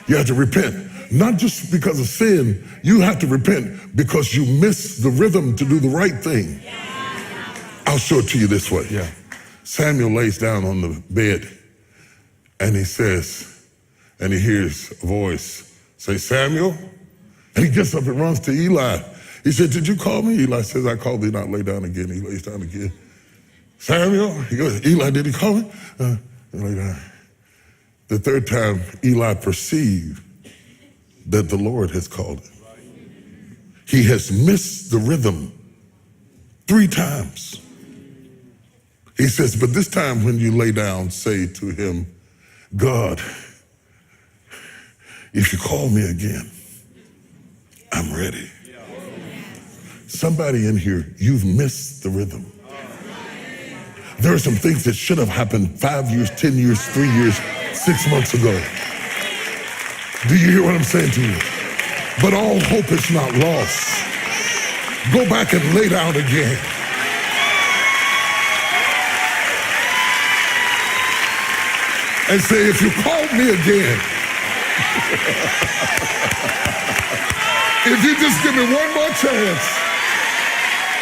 You have to repent. Not just because of sin, you have to repent because you missed the rhythm to do the right thing. I'll show it to you this way. Yeah. Samuel lays down on the bed and he says, and he hears a voice say, Samuel? And he gets up and runs to Eli. He said, did you call me? Eli says, I called thee not, lay down again. He lays down again. Samuel? He goes, Eli, did he call me? Lay down. The third time, Eli perceived that the Lord has called him. He has missed the rhythm 3 times. He says, but this time when you lay down, say to him, God, if you call me again, I'm ready. Somebody in here, you've missed the rhythm. There are some things that should have happened 5 years, 10 years, 3 years, 6 months ago. Do you hear what I'm saying to you? But all hope is not lost. Go back and lay down again. And say, if you called me again, if you just give me one more chance,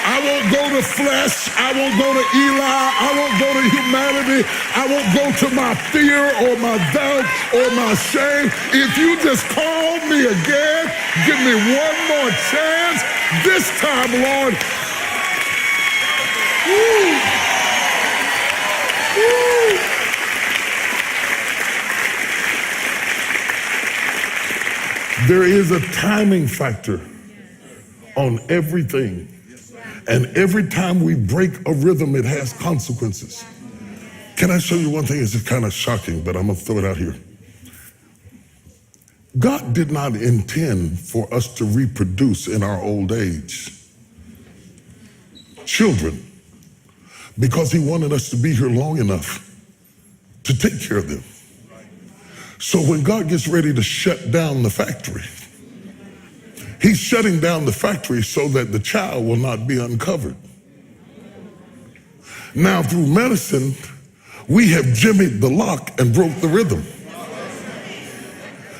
I won't go to flesh, I won't go to Eli, I won't go to humanity, I won't go to my fear or my doubt or my shame. If you just call me again, give me one more chance, this time, Lord. Woo. Woo. There is a timing factor on everything. And every time we break a rhythm, it has consequences. Can I show you one thing? It's kind of shocking, but I'm going to throw it out here. God did not intend for us to reproduce in our old age children, because he wanted us to be here long enough to take care of them. So when God gets ready to shut down the factory, he's shutting down the factory so that the child will not be uncovered. Now, through medicine, we have jimmied the lock and broke the rhythm,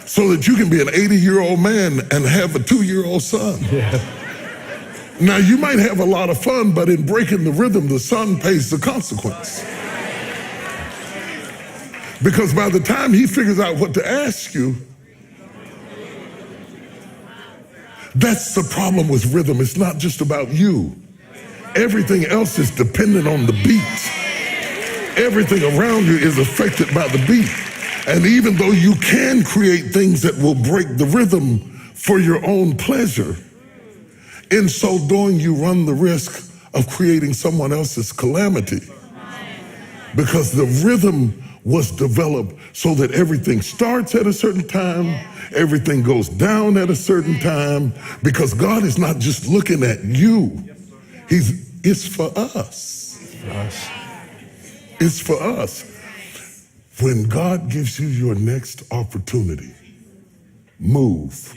so that you can be an 80-year-old man and have a 2-year-old son. Yeah. Now, you might have a lot of fun, but in breaking the rhythm, the son pays the consequence. Because by the time he figures out what to ask you, that's the problem with rhythm. It's not just about you. everything else is dependent on the beat. Everything around you is affected by the beat. And even though you can create things that will break the rhythm for your own pleasure, in so doing, you run the risk of creating someone else's calamity. Because the rhythm was developed so that everything starts at a certain time, everything goes down at a certain time, because God is not just looking at you. It's for us. It's for us. When God gives you your next opportunity, move.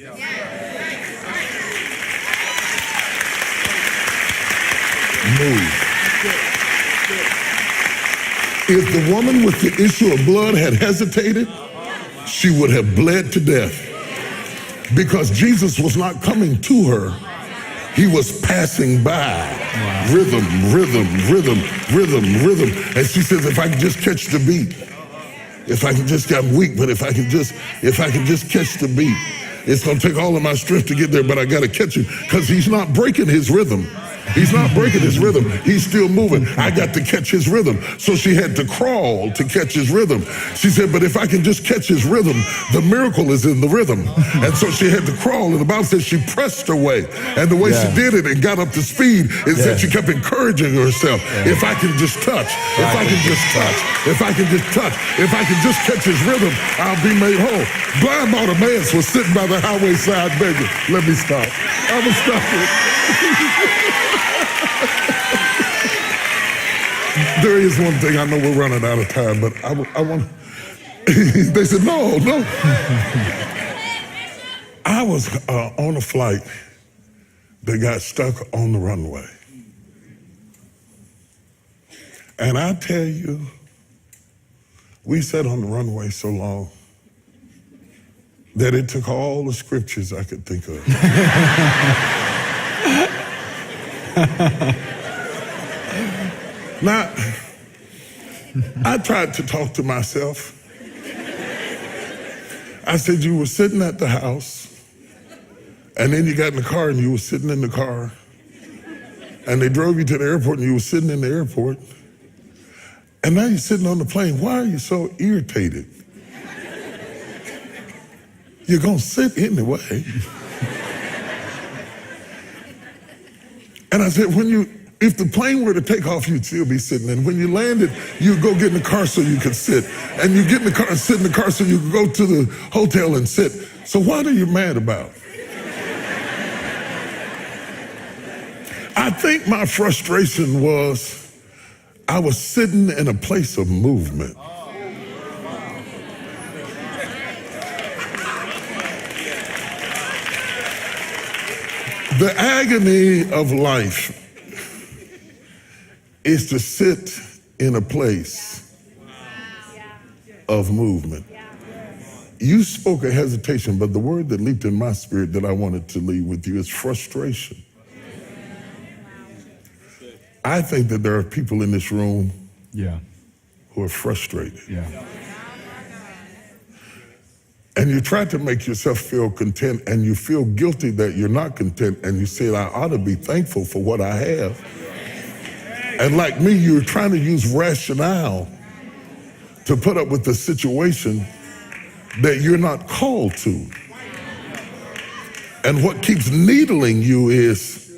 Move. If the woman with the issue of blood had hesitated, she would have bled to death, because Jesus was not coming to her. He was passing by. Wow. Rhythm, rhythm, rhythm, rhythm, rhythm. And she says, if I can just catch the beat, if I can just, I'm weak, but if I can just catch the beat, it's gonna take all of my strength to get there, but I gotta catch him, because he's not breaking his rhythm. He's not breaking his rhythm. He's still moving. I got to catch his rhythm. So she had to crawl to catch his rhythm. She said, but if I can just catch his rhythm, the miracle is in the rhythm. And so she had to crawl. And the Bible says she pressed her way. And the way she did it and got up to speed is that she kept encouraging herself. If I can just touch, if I can just touch, if I can just touch, if I can just catch his rhythm, I'll be made whole. Blind Bartimaeus was sitting by the highway side begging. Let me stop. I'm going to stop it. There is one thing, I know we're running out of time, but I want, they said, no. I was on a flight that got stuck on the runway. And I tell you, we sat on the runway so long that it took all the scriptures I could think of. Now, I tried to talk to myself. I said, you were sitting at the house, and then you got in the car and you were sitting in the car, and they drove you to the airport and you were sitting in the airport, and now you're sitting on the plane. Why are you so irritated? You're gonna sit anyway. And I said, if the plane were to take off, you'd still be sitting. And when you landed, you'd go get in the car so you could sit. And you get in the car and sit in the car so you could go to the hotel and sit. So what are you mad about? I think my frustration was I was sitting in a place of movement. The agony of life is to sit in a place of movement. You spoke of hesitation, but the word that leaped in my spirit that I wanted to leave with you is frustration. I think that there are people in this room who are frustrated. And you try to make yourself feel content, and you feel guilty that you're not content, and you say, I ought to be thankful for what I have. And like me, you're trying to use rationale to put up with the situation that you're not called to. And what keeps needling you is,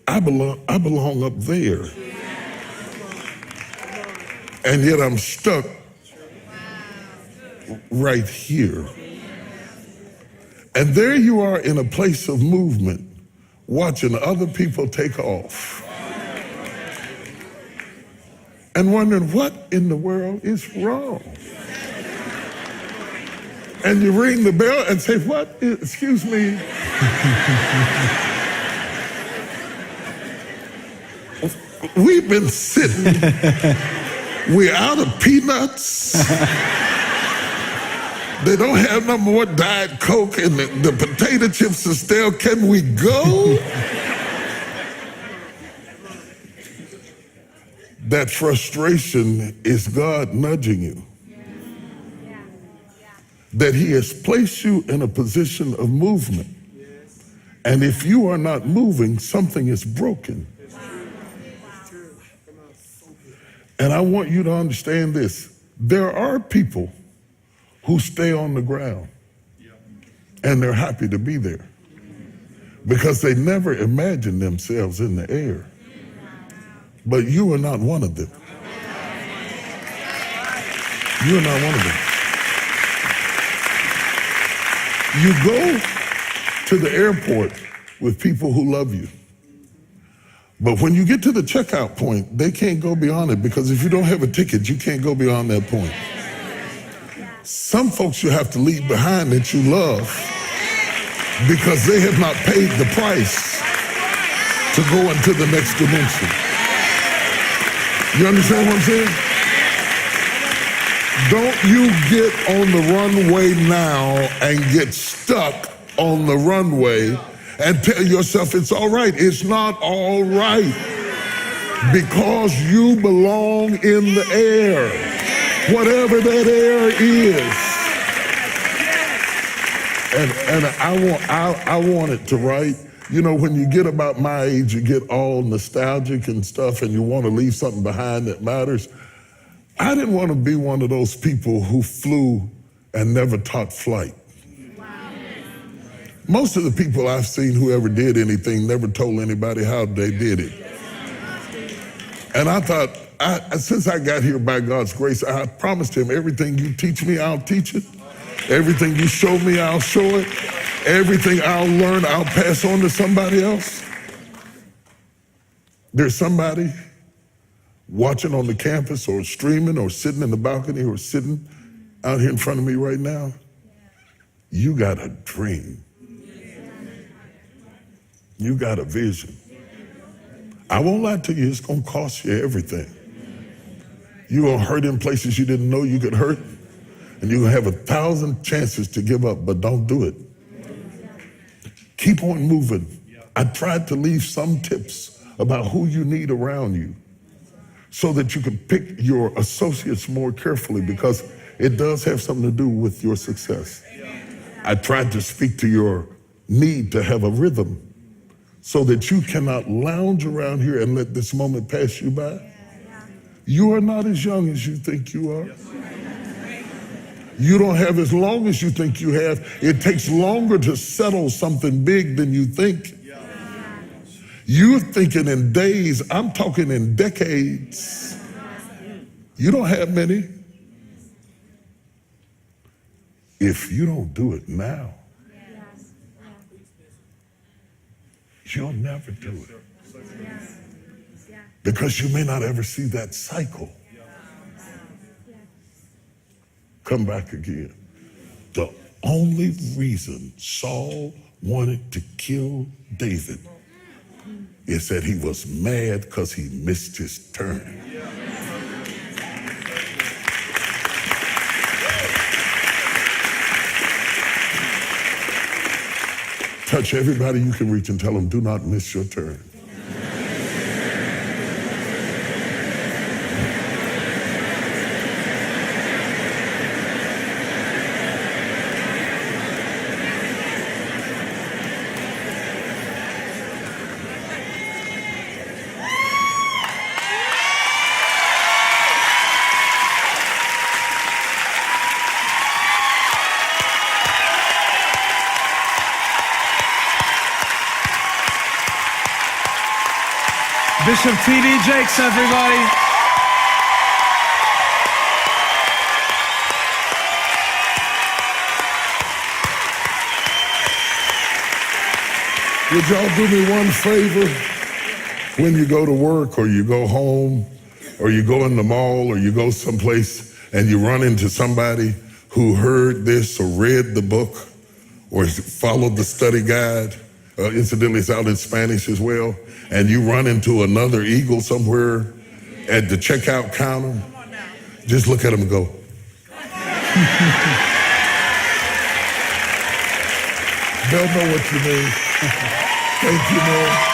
I belong up there. And yet I'm stuck right here. And there you are in a place of movement, watching other people take off. And wondering what in the world is wrong. And you ring the bell and say, excuse me. We've been sitting, we're out of peanuts. They don't have no more Diet Coke, and the potato chips are stale. Can we go? That frustration is God nudging you. That he has placed you in a position of movement. And if you are not moving, something is broken. And I want you to understand this. There are people who stay on the ground and they're happy to be there because they never imagined themselves in the air. But you are not one of them. You are not one of them. You go to the airport with people who love you. But when you get to the checkout point, they can't go beyond it because if you don't have a ticket, you can't go beyond that point. Some folks you have to leave behind that you love because they have not paid the price to go into the next dimension. You understand what I'm saying? Don't you get on the runway now and get stuck on the runway and tell yourself it's all right. It's not all right because you belong in the air, whatever that air is. And I want it to right. You know, when you get about my age, you get all nostalgic and stuff, and you want to leave something behind that matters. I didn't want to be one of those people who flew and never taught flight. Most of the people I've seen who ever did anything never told anybody how they did it. And I thought, since I got here by God's grace, I promised him everything you teach me, I'll teach it. Everything you show me, I'll show it. Everything I'll learn, I'll pass on to somebody else. There's somebody watching on the campus or streaming or sitting in the balcony or sitting out here in front of me right now. You got a dream. You got a vision. I won't lie to you, it's gonna cost you everything. You're gonna hurt in places you didn't know you could hurt, and you're gonna have 1,000 chances to give up, but don't do it. Keep on moving. I tried to leave some tips about who you need around you so that you can pick your associates more carefully because it does have something to do with your success. I tried to speak to your need to have a rhythm so that you cannot lounge around here and let this moment pass you by. You are not as young as you think you are. You don't have as long as you think you have. It takes longer to settle something big than you think. You're thinking in days, I'm talking in decades. You don't have many. If you don't do it now, you'll never do it. Because you may not ever see that cycle come back again. The only reason Saul wanted to kill David is that he was mad because he missed his turn. Touch everybody you can reach and tell them, do not miss your turn. Bishop T.D. Jakes, everybody. Would y'all do me one favor? When you go to work or you go home or you go in the mall or you go someplace and you run into somebody who heard this or read the book or followed the study guide, incidentally it's out in Spanish as well, and you run into another eagle somewhere at the checkout counter, just look at them and go. They'll know what you mean. Thank you, man.